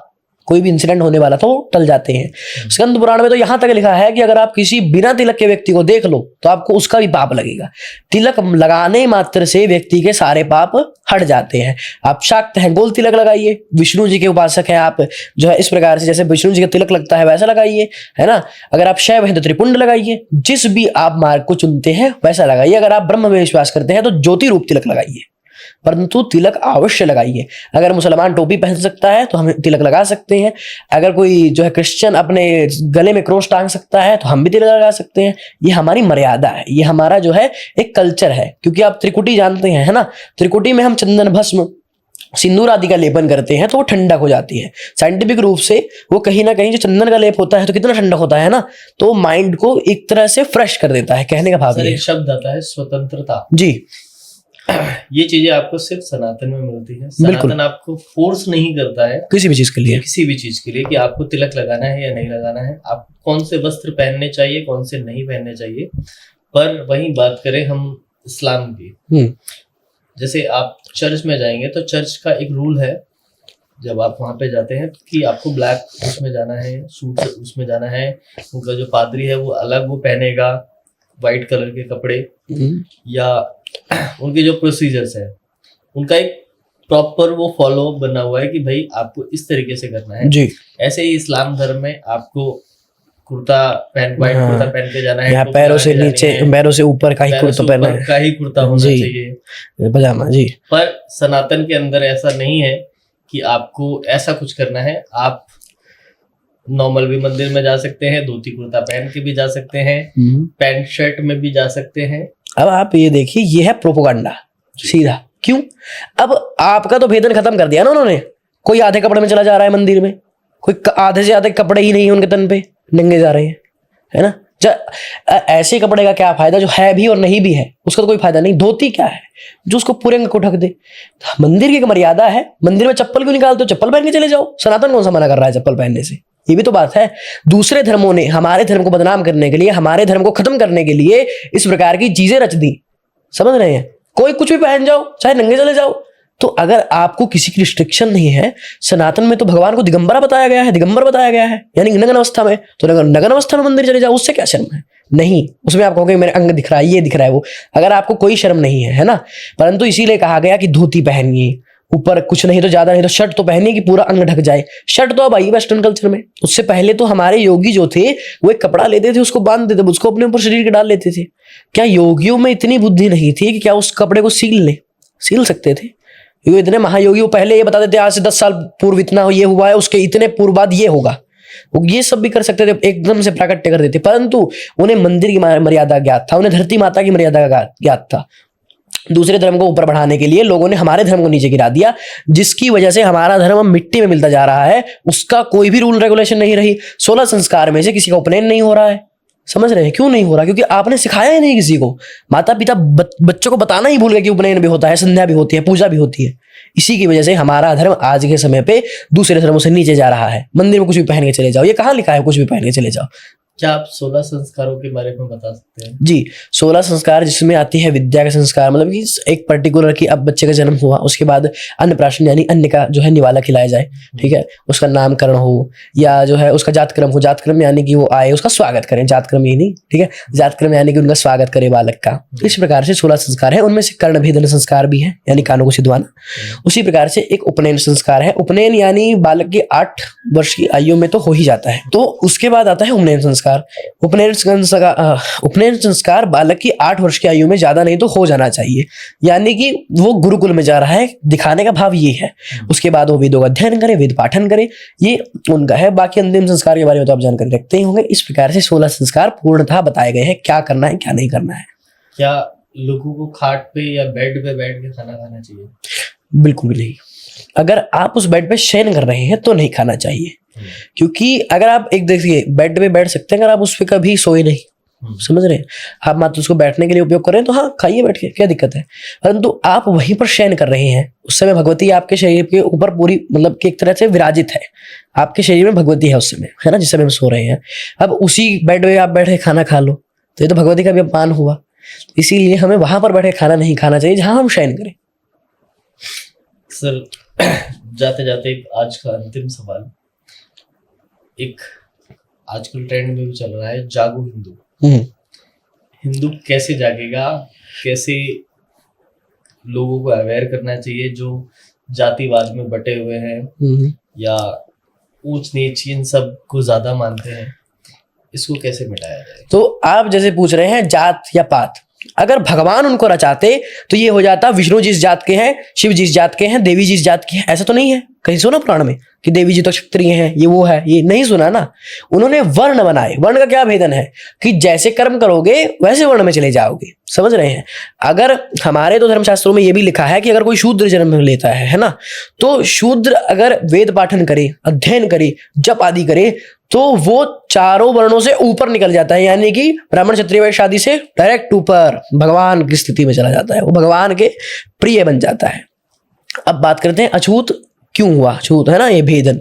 Speaker 2: कोई भी इंसिडेंट होने वाला था, वो टल जाते हैं। स्कंद पुराण में तो यहां तक लिखा है कि अगर आप किसी बिना तिलक के व्यक्ति को देख लो तो आपको उसका भी पाप लगेगा। तिलक लगाने मात्र से व्यक्ति के सारे पाप हट जाते हैं। आप शाक्त हैं, गोल तिलक लगाइए। विष्णु जी के उपासक हैं आप, जो है इस प्रकार से जैसे विष्णु जी का तिलक लगता है वैसा लगाइए, है ना। अगर आप शैव हैं तो त्रिपुंड लगाइए। जिस भी आप मार्ग को चुनते हैं वैसा लगाइए। अगर आप ब्रह्म में विश्वास करते हैं तो ज्योति रूप तिलक लगाइए, परंतु तिलक अवश्य लगाइए। अगर मुसलमान टोपी पहन सकता है तो हम तिलक लगा सकते हैं। अगर कोई जो है क्रिश्चियन अपने गले में क्रोस टांग सकता है तो हम भी तिलक लगा सकते हैं। ये हमारी मर्यादा है, ये हमारा जो है एक कल्चर है। क्योंकि आप त्रिकुटी जानते हैं, है ना। त्रिकुटी में हम चंदन भस्म सिंदूर आदि का लेपन करते हैं तो वो ठंडक हो जाती है। साइंटिफिक रूप से वो कहीं ना कहीं जो चंदन का लेप होता है तो कितना ठंडक होता है ना, तो माइंड को एक तरह से फ्रेश कर देता है। कहने का भाव है,
Speaker 1: एक शब्द आता है स्वतंत्रता
Speaker 2: जी।
Speaker 1: ये चीजें आपको सिर्फ सनातन में मिलती है। सनातन आपको फोर्स नहीं करता है
Speaker 2: किसी भी चीज के लिए,
Speaker 1: कि आपको तिलक लगाना है या नहीं लगाना है, आपको कौन से वस्त्र पहनने चाहिए, कौन से नहीं पहनने चाहिए। पर वहीं बात करें हम इस्लाम की, जैसे आप चर्च में जाएंगे तो चर्च का एक रूल है, जब आप वहां पे जाते हैं कि आपको ब्लैक उसमें जाना है, सूट उसमें जाना है। उनका जो पादरी है वो अलग वो पहनेगा व्हाइट कलर के कपड़े, या उनके जो प्रोसीजर्स है उनका एक प्रॉपर वो फॉलो बना हुआ है कि भाई आपको इस तरीके से करना है जी। ऐसे ही इस्लाम धर्म में आपको कुर्ता व्हाइट कुर्ता पहन के जाना है,
Speaker 2: पैरों से नीचे, पैरों से ऊपर का ही कुर्ता पहनना है,
Speaker 1: का ही कुर्ता होना चाहिए,
Speaker 2: पजामा जी।
Speaker 1: पर सनातन के अंदर ऐसा नहीं है कि आपको ऐसा कुछ करना है। आप नॉर्मल भी मंदिर में जा सकते हैं, धोती कुर्ता पहन के भी जा सकते हैं, पैंट शर्ट में भी जा सकते हैं। अब
Speaker 2: आप ये देखिए, ये है प्रोपोगंडा सीधा। क्यों? अब आपका तो भेदन खत्म कर दिया ना उन्होंने। कोई आधे कपड़े में चला जा रहा है मंदिर में, कोई आधे से आधे कपड़े ही नहीं है उनके तन पे, नंगे जा रहे हैं, है ना। ऐसे कपड़े का क्या फायदा, जो है भी और नहीं भी है उसका तो कोई फायदा नहीं। धोती क्या है जो उसको पूरे अंग को ढक दे। मंदिर की एक मर्यादा है, मंदिर में चप्पल क्यों निकालते हो? चप्पल पहन के चले जाओ। सनातन कौन सा मना कर रहा है चप्पल पहनने से? ये भी तो बात है। दूसरे धर्मों ने हमारे धर्म को बदनाम करने के लिए, हमारे धर्म को खत्म करने के लिए इस प्रकार की चीजें रच दी, समझ रहे हैं। कोई कुछ भी पहन जाओ, चाहे नंगे चले जाओ। तो अगर आपको किसी की रिस्ट्रिक्शन नहीं है, सनातन में तो भगवान को दिगंबरा बताया गया है, दिगंबर बताया गया है, यानी नग्न अवस्था में। तो नग्न अवस्था में मंदिर चले जाओ, उससे क्या शर्म है? नहीं, उसमें आप कहोगे मेरे अंग दिख रहा है, ये दिख रहा है, वो। अगर आपको कोई शर्म नहीं है ना, परंतु इसीलिए कहा गया कि धोती पहनिए, ऊपर कुछ नहीं तो ज्यादा नहीं तो शर्ट तो पहनिए कि पूरा अंग ढक जाए। शर्ट तो अब आई वेस्टर्न कल्चर में। उससे पहले तो हमारे योगी जो थे वो एक कपड़ा लेते थे, उसको बांध देते, उसको अपने ऊपर शरीर के डाल लेते थे। क्या योगियों में इतनी बुद्धि नहीं थी कि क्या उस कपड़े को सील सकते थे? क्योंकि इतने महायोगी वो पहले ये बता देते आज से 10 साल पूर्व इतना ये हुआ है, उसके इतने पूर्व बाद ये होगा। वो ये सब भी कर सकते थे, एकदम से प्राकट्य कर देते। परंतु उन्हें मंदिर की मर्यादा ज्ञात था, उन्हें धरती माता की मर्यादा ज्ञात था। दूसरे धर्म को ऊपर बढ़ाने के लिए लोगों ने हमारे धर्म को नीचे गिरा दिया, जिसकी वजह से हमारा धर्म मिट्टी में मिलता जा रहा है। उसका कोई भी रूल रेगुलेशन नहीं रही। 16 संस्कार में से किसी का उपनयन नहीं हो रहा है। समझ रहे हैं क्यों नहीं हो रहा? क्योंकि आपने सिखाया ही नहीं किसी को। माता पिता बच्चों को बताना ही भूल गए कि उपनयन भी होता है, संध्या भी होती है, पूजा भी होती है। इसी की वजह से हमारा धर्म आज के समय पे दूसरे धर्मों से नीचे जा रहा है। मंदिर में कुछ भी पहन के चले जाओ, ये कहाँ लिखा है कुछ भी पहन के चले जाओ?
Speaker 1: क्या आप 16 संस्कारों के बारे में बता सकते हैं?
Speaker 2: जी, 16 संस्कार जिसमें आती है विद्या का संस्कार, मतलब कि एक पर्टिकुलर की अब बच्चे का जन्म हुआ, उसके बाद अन्नप्राशन यानी अन्न का जो है निवाला खिलाया जाए, ठीक है, उसका नामकरण हो, या जो है उसका जातक्रम हो, जातक्रम यानी कि वो आए उसका स्वागत करें, जातक्रम ये नहीं, ठीक है, जातक्रम यानी कि उनका स्वागत करे बालक का। इस प्रकार से 16 संस्कार है, उनमें से कर्णभेदन संस्कार भी है यानी कानों को सिधवाना। उसी प्रकार से एक उपनयन संस्कार है, उपनयन यानी बालक की 8 वर्ष की आयु में तो हो ही जाता है। तो उसके बाद आता है उपनयन संस्कार। उपनयन संस्कार बालक की 8 वर्ष की आयु में ज्यादा नहीं तो हो जाना चाहिए, यानी कि वो गुरुकुल में जा रहा है, दिखाने का भाव ये है। उसके बाद वो वेदों का अध्ययन करे, वेद पाठन करे, ये उनका है। बाकी अंतिम संस्कार के बारे में तो आप जानकारी रखते ही होंगे। इस प्रकार से 16 संस्कार पूर्णतः बताए गए हैं, क्या करना है क्या नहीं करना है।
Speaker 1: क्या लोगों को खाट पे या बेड पे बैठ के खाना खाना चाहिए?
Speaker 2: बिल्कुल भी नहीं। अगर आप उस बेड पे शयन कर रहे हैं तो नहीं खाना चाहिए, क्योंकि अगर आप एक देखिए बेड पे बैठ सकते हैं, अगर आप उस पे कभी सोए नहीं, समझ रहे हैं, आप मात्र उसको बैठने के लिए उपयोग कर रहे हैं तो हाँ खाइए बैठ के, क्या दिक्कत है। परंतु आप वहीं पर शयन कर रहे हैं, उस समय भगवती आपके शरीर के ऊपर पूरी मतलब कि एक तरह से विराजित है, आपके शरीर में भगवती है उस समय, है ना, जिस समय हम सो रहे हैं। अब उसी बेड पे आप बैठे खाना खा लो तो ये तो भगवती का भी अपमान हुआ। इसीलिए हमें वहां पर बैठे खाना नहीं खाना चाहिए जहां हम शयन करें।
Speaker 1: सर जाते जाते आज का अंतिम सवाल, एक आजकल ट्रेंड में भी चल रहा है जागो हिंदू। हिंदू कैसे जागेगा, कैसे लोगों को अवेयर करना चाहिए जो जातिवाद में बटे हुए हैं या ऊंच नीच इन सब को ज्यादा मानते हैं, इसको कैसे मिटाया जाए?
Speaker 2: तो आप जैसे पूछ रहे हैं जात या पात, अगर भगवान उनको रचाते तो ये हो जाता विष्णु जिस जात के हैं, शिव जिस जात के हैं, देवी जिस जात के हैं। ऐसा तो नहीं है, कहीं सुना पुराण में कि देवी जी तो क्षत्रिय हैं, ये वो है, ये नहीं सुना ना। उन्होंने वर्ण बनाए। वर्ण का क्या भेदन है कि जैसे कर्म करोगे वैसे वर्ण में चले जाओगे, समझ रहे हैं। अगर हमारे तो धर्मशास्त्रों में ये भी लिखा है कि अगर कोई शूद्र जन्म लेता है ना, तो शूद्र अगर वेद पाठन करे, अध्ययन करे, जप आदि करे तो वो चारों वर्णों से ऊपर निकल जाता है, यानी कि ब्राह्मण क्षत्रिय वैश्य आदि से डायरेक्ट ऊपर भगवान की स्थिति में चला जाता है, वो भगवान के प्रिय बन जाता है। अब बात करते हैं अछूत क्यों हुआ, अछूत है ना ये भेदन,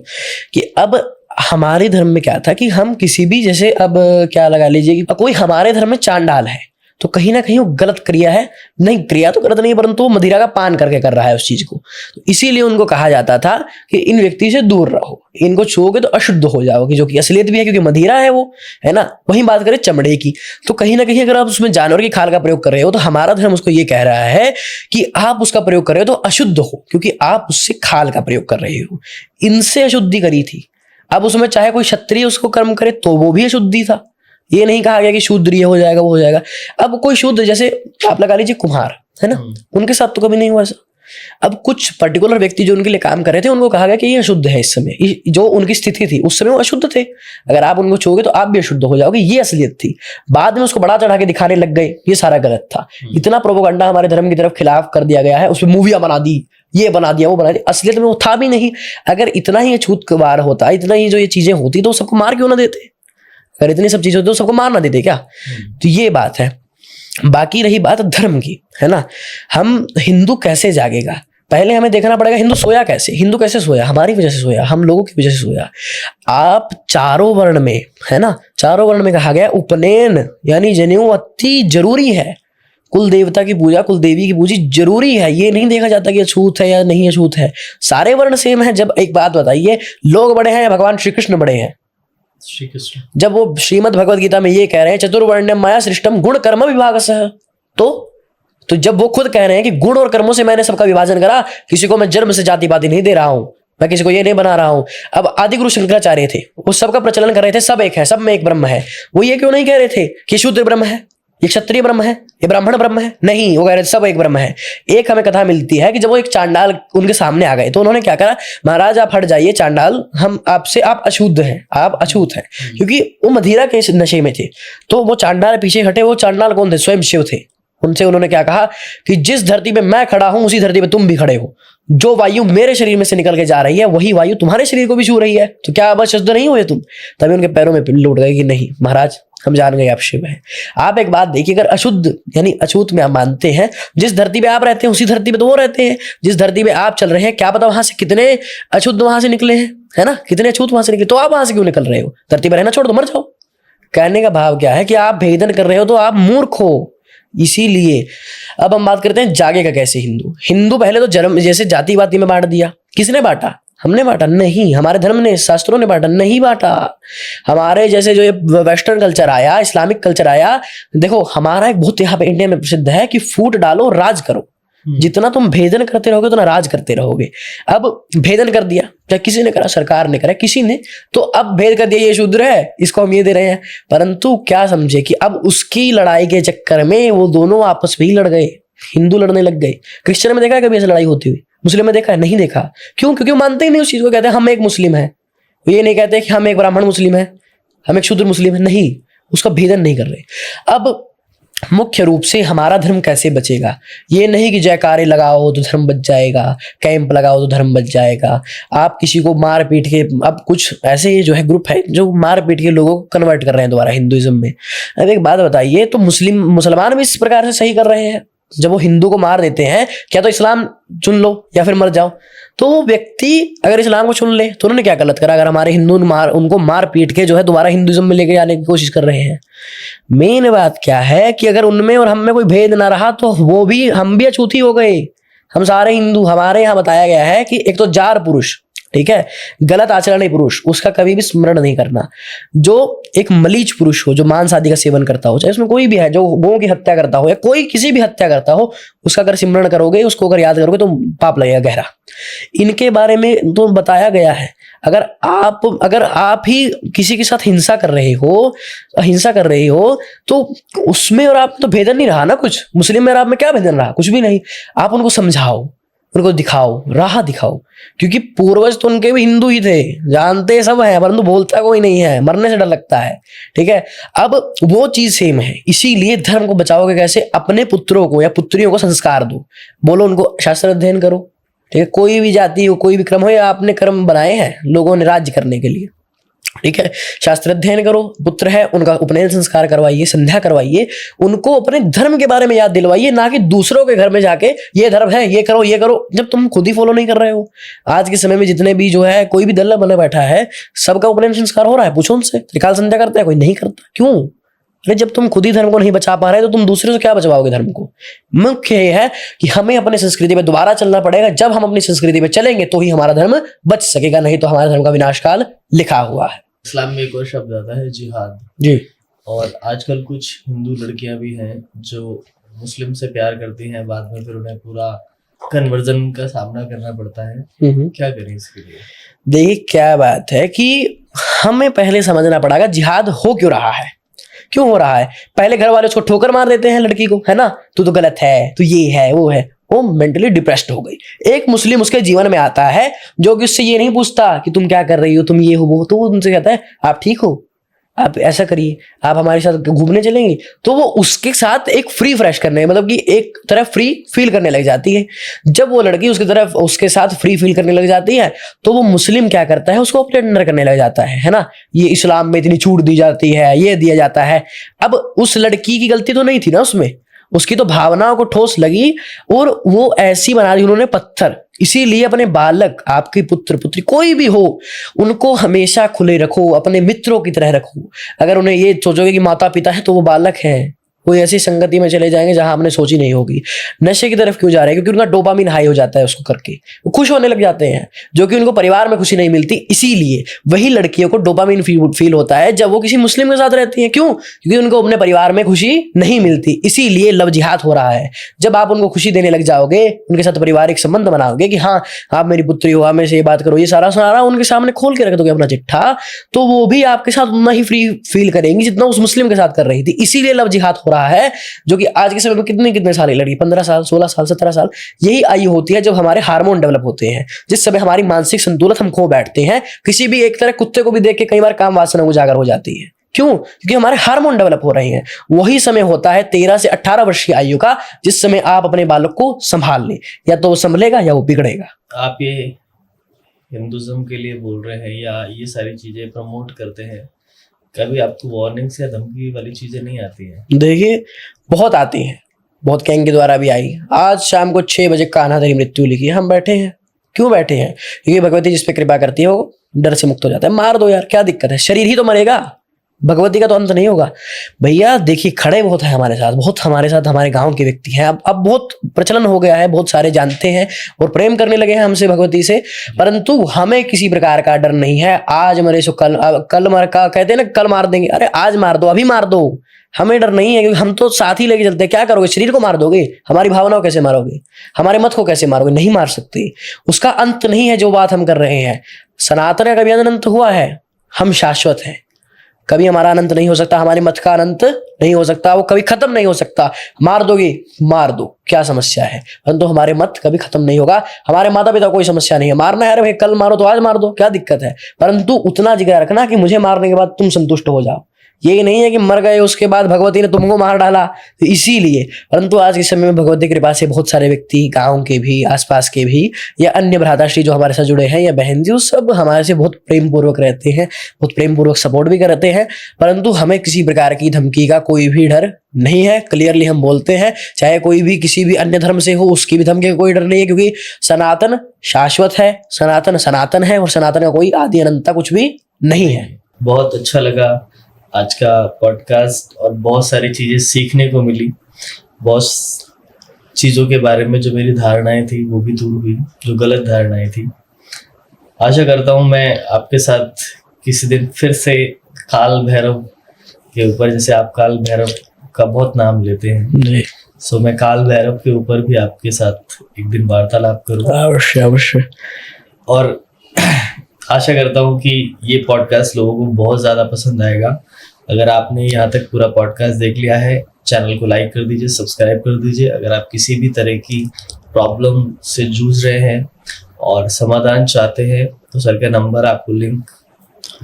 Speaker 2: कि अब हमारे धर्म में क्या था कि हम किसी भी जैसे अब क्या लगा लीजिए कि कोई हमारे धर्म में चांडाल है तो कहीं ना कहीं वो गलत क्रिया है, नहीं क्रिया तो गलत नहीं परंतु वो मदिरा का पान करके कर रहा है उस चीज को, तो इसीलिए उनको कहा जाता था कि इन व्यक्ति से दूर रहो, इनको छूओगे तो अशुद्ध हो जाओगे, जो कि असलियत भी है क्योंकि मदिरा है वो, है ना। वहीं बात करें चमड़े की, तो कहीं ना कहीं अगर आप उसमें जानवर की खाल का प्रयोग कर रहे हो तो हमारा धर्म उसको ये कह रहा है कि आप उसका प्रयोग कर रहे हो तो अशुद्ध हो, क्योंकि आप उससे खाल का प्रयोग कर रहे हो। इनसे अशुद्धि करी थी। अब उसमें चाहे कोई क्षत्रिय उसको कर्म करे तो वो भी अशुद्धि था, ये नहीं कहा गया कि शूद्र ये हो जाएगा वो हो जाएगा। अब कोई शूद्र जैसे आप लगा लीजिए कुम्हार है ना, उनके साथ तो कभी नहीं हुआ ऐसा। अब कुछ पर्टिकुलर व्यक्ति जो उनके लिए काम कर रहे थे उनको कहा गया कि ये अशुद्ध है, इस समय जो उनकी स्थिति थी उस समय वो अशुद्ध थे, अगर आप उनको छूओगे तो आप भी अशुद्ध हो जाओगे, ये असलियत थी। बाद में उसको बड़ा चढ़ा के दिखाने लग गए, ये सारा गलत था। इतना प्रोपेगेंडा हमारे धर्म की तरफ खिलाफ कर दिया गया है, उसमें मूवियां बना दी, ये बना दिया वो बना दिया, असलियत में वो था भी नहीं। अगर इतना ही अछूतवार होता, इतना ही जो ये चीजें होती तो सबको मार क्यों ना देते, अगर इतनी सब चीजें होती तो सबको मार ना देते क्या। तो ये बात है। बाकी रही बात धर्म की, है ना, हम हिंदू कैसे जागेगा, पहले हमें देखना पड़ेगा हिंदू सोया कैसे, हिंदू कैसे सोया, हमारी वजह से सोया, हम लोगों की वजह से सोया। आप चारों वर्ण में, है ना, चारों वर्ण में कहा गया उपनयन यानी जनेऊ अति जरूरी है। कुल देवता की पूजा, कुल देवी की पूजा जरूरी है, ये नहीं देखा जाता कि अछूत है या नहीं अछूत है, सारे वर्ण सेम है। जब एक बात बताइए, लोग बड़े हैं या भगवान श्री कृष्ण बड़े हैं?
Speaker 1: श्री कृष्ण।
Speaker 2: जब वो श्रीमद् भगवद गीता में ये कह रहे हैं चतुर्वर्ण्यम माया सृष्टम गुण कर्म विभागसः, तो जब वो खुद कह रहे हैं कि गुण और कर्मों से मैंने सबका विभाजन करा, किसी को मैं जन्म से जाति पाति नहीं दे रहा हूं, मैं किसी को ये नहीं बना रहा हूं। अब आदि गुरु शंकराचार्य थे, वो सबका प्रचलन कर रहे थे, सब एक है, सब में एक ब्रह्म है। वो ये क्यों नहीं कह रहे थे कि शूद्र ब्रह्म है, ये क्षत्रिय ब्रह्म है, ये ब्राह्मण ब्रह्म है, नहीं, वो कह रहे थे सब एक ब्रह्म है। एक हमें कथा मिलती है कि जब वो एक चांडाल उनके सामने आ गए तो उन्होंने क्या करा, महाराज आप हट जाइए चांडाल, हम आपसे, आप अशुद्ध हैं, आप अछूत हैं, क्योंकि वो मदिरा के नशे में थे। तो वो चांडाल पीछे हटे। वो चांडाल कौन थे? स्वयं शिव थे। उनसे उन्होंने क्या कहा कि जिस धरती पे मैं खड़ा हूं उसी धरती पे तुम भी खड़े हो, जो वायु मेरे शरीर में से निकल के जा रही है वही वायु तुम्हारे शरीर को भी छू रही है, तो क्या अब अशुद्ध नहीं हुए तुम? तभी उनके पैरों में पिल्लू उठ गए कि नहीं महाराज हम जान गए आप शिव हैं। आप एक बात देखिए, अगर अशुद्ध यानी अछूत में आप मानते हैं, जिस धरती पे आप रहते हैं उसी धरती पे तो वो रहते हैं, जिस धरती पे आप चल रहे हैं क्या पता वहां से कितने अशुद्ध वहां से निकले हैं, है ना, कितने अछूत वहां से निकले, तो आप वहां से क्यों निकल रहे हो? धरती पर रहना छोड़ दो, मर जाओ। कहने का भाव क्या है कि आप भेदन कर रहे हो तो आप मूर्ख हो। इसीलिए अब हम बात करते हैं जागेगा कैसे हिंदू। हिंदू पहले तो जन्म जैसे जातिवादी में बांट दिया। किसने बांटा? हमने बांटा नहीं, हमारे धर्म ने, शास्त्रों ने बांटा नहीं, बांटा। हमारे जैसे जो ये वेस्टर्न कल्चर आया, इस्लामिक कल्चर आया, देखो हमारा एक बहुत यहाँ पे इंडिया में प्रसिद्ध है कि फूट डालो राज करो। जितना तुम भेदन करते रहोगे उतना राज करते रहोगे। अब भेदन कर दिया, चाहे किसी ने करा, सरकार ने करा, किसी ने, तो अब भेद कर दिया ये शूद्र है, इसको हम ये दे रहे हैं। परंतु क्या समझे कि अब उसकी लड़ाई के चक्कर में वो दोनों आपस में ही लड़ गए, हिंदू लड़ने लग गए। क्रिश्चियन में देखा है कभी ऐसी लड़ाई होती हुई? मुस्लिम में देखा है? नहीं देखा। क्यों? क्योंकि वो मानते ही नहीं उस चीज को। कहते हैं हम एक मुस्लिम है, ये नहीं कहते कि हम एक ब्राह्मण मुस्लिम है, हम एक शूद्र मुस्लिम है, नहीं, उसका भेदन नहीं कर रहे। अब मुख्य रूप से हमारा धर्म कैसे बचेगा? ये नहीं कि जयकारे लगाओ तो धर्म बच जाएगा, कैंप लगाओ तो धर्म बच जाएगा। आप किसी को मार पीट के, अब कुछ ऐसे जो है ग्रुप है जो मार पीट के लोगों को कन्वर्ट कर रहे हैं दोबारा हिंदुइज्म में। अब एक बात बताइए, तो मुसलमान भी इस प्रकार से सही कर रहे हैं। जब वो हिंदू को मार देते हैं, क्या तो इस्लाम चुन लो या फिर मर जाओ। तो वो व्यक्ति अगर इस्लाम को चुन ले तो उन्होंने क्या गलत करा? अगर हमारे हिंदू उनको मार पीट के जो है दोबारा हिंदुइज्म में लेके जाने की कोशिश कर रहे हैं। मेन बात क्या है कि अगर उनमें और हम में कोई भेद ना रहा तो वो भी, हम भी अछूती हो गए। हम सारे हिंदू, हमारे यहाँ बताया गया है कि एक तो जार पुरुष, ठीक है, गलत आचरण पुरुष, उसका कभी भी स्मरण नहीं करना। जो एक मलीच पुरुष हो, जो मांस आदि का सेवन करता हो, चाहे उसमें कोई भी है, जो गौं की हत्या करता हो या कोई किसी भी हत्या करता हो, उसका अगर स्मरण करोगे, उसको अगर याद करोगे तो पाप लगेगा गहरा। इनके बारे में तो बताया गया है। अगर आप ही किसी के साथ हिंसा कर रहे हो तो उसमें और आप तो भेदन नहीं रहा ना कुछ। मुस्लिम में और आप में क्या भेदन रहा? कुछ भी नहीं। आप उनको समझाओ, उनको दिखाओ, राह दिखाओ, क्योंकि पूर्वज तो उनके भी हिंदू ही थे, जानते सब है, परंतु बोलता कोई नहीं है, मरने से डर लगता है, ठीक है। अब वो चीज सेम है। इसीलिए धर्म को बचाओगे कैसे? अपने पुत्रों को या पुत्रियों को संस्कार दो, बोलो उनको शास्त्र अध्ययन करो, ठीक है। कोई भी जाति हो, कोई भी क्रम हो, या आपने कर्म बनाए हैं लोगों ने राज्य करने के लिए, ठीक है, शास्त्र अध्ययन करो। पुत्र है, उनका उपनयन संस्कार करवाइए, संध्या करवाइए, उनको अपने धर्म के बारे में याद दिलवाइए, ना कि दूसरों के घर में जाके ये धर्म है, ये करो, ये करो, जब तुम खुद ही फॉलो नहीं कर रहे हो। आज के समय में जितने भी जो है कोई भी दल्ला बने बैठा है, सबका उपनयन संस्कार हो रहा है, पूछो उनसे। त्रिकाल संध्या करता है कोई? नहीं करता। क्यों? अरे जब तुम खुद ही धर्म को नहीं बचा पा रहे तो तुम दूसरे से क्या बचवाओगे धर्म को? मुख्य ये है कि हमें अपनी संस्कृति में दोबारा चलना पड़ेगा। जब हम अपनी संस्कृति में चलेंगे तो ही हमारा धर्म बच सकेगा, नहीं तो हमारे धर्म का विनाशकाल लिखा हुआ है।
Speaker 1: इस्लाम में एक और शब्द आता है जिहाद
Speaker 2: जी।
Speaker 1: और आजकल कुछ हिंदू लड़कियां भी हैं जो मुस्लिम से प्यार करती हैं, बाद में फिर उन्हें पूरा कन्वर्जन का सामना करना पड़ता है। क्या करें इसके लिए?
Speaker 2: देखिए क्या बात है कि हमें पहले समझना पड़ेगा जिहाद हो क्यों रहा है, क्यों हो रहा है। पहले घर वाले उसको ठोकर मार देते हैं लड़की को, है ना, तू तो गलत है, तू ये है, वो है, वो मेंटली डिप्रेस्ड हो गई। एक मुस्लिम उसके जीवन में आता है जो कि उससे ये नहीं पूछता कि तुम क्या कर रही हो, तुम ये हो, वो, तो वो उनसे कहता है आप ठीक हो, आप ऐसा करिए, आप हमारे साथ घूमने चलेंगे। तो वो उसके साथ एक फ्री फ्रेश करने, मतलब कि एक तरह फ्री फील करने लग जाती है। जब वो लड़की उसके साथ फ्री फील करने लग जाती है तो वो मुस्लिम क्या करता है, उसको अपने अंडर करने लग जाता है ना। ये इस्लाम में इतनी छूट दी जाती है, ये दिया जाता है। अब उस लड़की की गलती तो नहीं थी ना उसमें, उसकी तो भावनाओं को ठोस लगी और वो ऐसी बना दी उन्होंने पत्थर। इसीलिए अपने बालक, आपके पुत्र पुत्री कोई भी हो, उनको हमेशा खुले रखो, अपने मित्रों की तरह रखो। अगर उन्हें ये सोचोगे कि माता पिता है तो वो बालक है, कोई ऐसी संगति में चले जाएंगे जहां हमने सोची नहीं होगी। नशे की तरफ क्यों जा रहे हैं? क्योंकि उनका डोपामिन हाई हो जाता है उसको करके, वो खुश होने लग जाते हैं, जो कि उनको परिवार में खुशी नहीं मिलती। इसीलिए वही लड़कियों को डोपामिन फील होता है जब वो किसी मुस्लिम के साथ रहती हैं। क्यों? क्योंकि उनको अपने परिवार में खुशी नहीं मिलती। इसीलिए लव जिहाद हो रहा है। जब आप उनको खुशी देने लग जाओगे, उनके साथ पारिवारिक संबंध बनाओगे कि हाँ आप मेरी पुत्री हो, हमें से ये बात करो, ये सारा उनके सामने खोल के रख दोगे अपना चिट्ठा, तो वो भी आपके साथ उतना ही फ्री फील करेंगी जितना उस मुस्लिम के साथ कर रही थी। इसीलिए लव जिहाद हो रहा है, जो कि आज के समय में कितने साल लड़की 15 साल 16 साल 17 साल यही आयु होती है जब हमारे हार्मोन डेवलप होते हैं, जिस समय हमारी मानसिक संतुलन हम खो बैठते हैं। किसी भी एक तरह कुत्ते को भी देख के कई बार काम वासना उजागर हो जाती है। क्यों? क्योंकि हमारे हार्मोन डेवलप हो रहे हैं। वही समय होता है 13 से 18 वर्ष की आयु का, जिस समय आप अपने बालक को संभाल लें, या तो वो संभलेगा या वो बिगड़ेगा।
Speaker 1: आप ये हिंदुज्म के लिए बोल रहे हैं या ये सारी चीजें प्रमोट करते हैं, कभी आपको वार्निंग्स या धमकी वाली चीजें नहीं आती हैं?
Speaker 2: देखिए बहुत आती हैं, बहुत गैंग के द्वारा भी आई। आज शाम को 6 बजे कान्हा तेरी मृत्यु लिखी, हम बैठे हैं। क्यों बैठे हैं? क्योंकि भगवती जिस पे कृपा करती है वो डर से मुक्त हो जाता है। मार दो यार, क्या दिक्कत है, शरीर ही तो मरेगा, भगवती का तो अंत नहीं होगा भैया। देखिए खड़े बहुत है हमारे साथ हमारे गांव के व्यक्ति हैं। अब बहुत प्रचलन हो गया है, बहुत सारे जानते हैं और प्रेम करने लगे हैं हमसे, भगवती से। परंतु हमें किसी प्रकार का डर नहीं है। आज मरे सो कल मर का कहते हैं ना, कल मार देंगे। अरे आज मार दो, अभी मार दो, हमें डर नहीं है, क्योंकि हम तो साथ ही लेके चलते हैं। क्या करोगे, शरीर को मार दोगे, हमारी भावनाओं कैसे मारोगे, हमारे मत को कैसे मारोगे, नहीं मार सकते। उसका अंत नहीं है जो बात हम कर रहे हैं। सनातन का कभी अनंत हुआ है, हम शाश्वत हैं, कभी हमारा अनंत नहीं हो सकता, हमारे मत का अनंत नहीं हो सकता, वो कभी खत्म नहीं हो सकता। मार दोगे, मार दो, क्या समस्या है, परंतु हमारे मत कभी खत्म नहीं होगा। हमारे माता पिता कोई समस्या नहीं है, मारना है अरे भाई कल मारो तो आज मार दो, क्या दिक्कत है। परंतु उतना जिगर रखना कि मुझे मारने के बाद तुम संतुष्ट हो जाओ। ये नहीं है कि मर गए उसके बाद भगवती ने तुमको मार डाला, तो इसीलिए। परंतु आज के समय में भगवती की कृपा से बहुत सारे व्यक्ति, गांव के भी, आसपास के भी, या अन्य भ्राताश्री जो हमारे साथ जुड़े हैं, या बहन जी, वो सब हमारे से बहुत प्रेम पूर्वक रहते हैं, बहुत प्रेम पूर्वक सपोर्ट भी करते हैं। परंतु हमें किसी प्रकार की धमकी का कोई भी डर नहीं है। क्लियरली हम बोलते हैं, चाहे कोई भी किसी भी अन्य धर्म से हो, उसकी भी धमकी का कोई डर नहीं है, क्योंकि सनातन शाश्वत है, सनातन सनातन है, और सनातन का कोई आदि अनंतता कुछ भी नहीं है।
Speaker 1: बहुत अच्छा लगा आज का पॉडकास्ट, और बहुत सारी चीज़ें सीखने को मिली। बहुत चीज़ों के बारे में जो मेरी धारणाएं थी वो भी दूर हुई, जो गलत धारणाएं थी। आशा करता हूँ मैं आपके साथ किसी दिन फिर से काल भैरव के ऊपर, जैसे आप काल भैरव का बहुत नाम लेते हैं, सो मैं काल भैरव के ऊपर भी आपके साथ एक दिन वार्तालाप करूँ।
Speaker 2: अवश्य अवश्य।
Speaker 1: और आशा करता हूँ कि ये पॉडकास्ट लोगों को बहुत ज़्यादा पसंद आएगा। अगर आपने यहाँ तक पूरा पॉडकास्ट देख लिया है, चैनल को लाइक कर दीजिए, सब्सक्राइब कर दीजिए। अगर आप किसी भी तरह की प्रॉब्लम से जूझ रहे हैं और समाधान चाहते हैं, तो सर का नंबर, आपको लिंक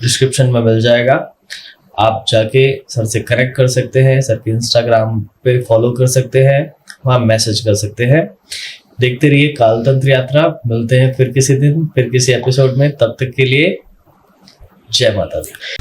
Speaker 1: डिस्क्रिप्शन में मिल जाएगा। आप जाके सर से कनेक्ट कर सकते हैं, सर के इंस्टाग्राम पे फॉलो कर सकते हैं, वहाँ मैसेज कर सकते हैं। देखते रहिए कालतंत्र यात्रा। मिलते हैं फिर किसी दिन, फिर किसी एपिसोड में। तब तक के लिए जय माता दी।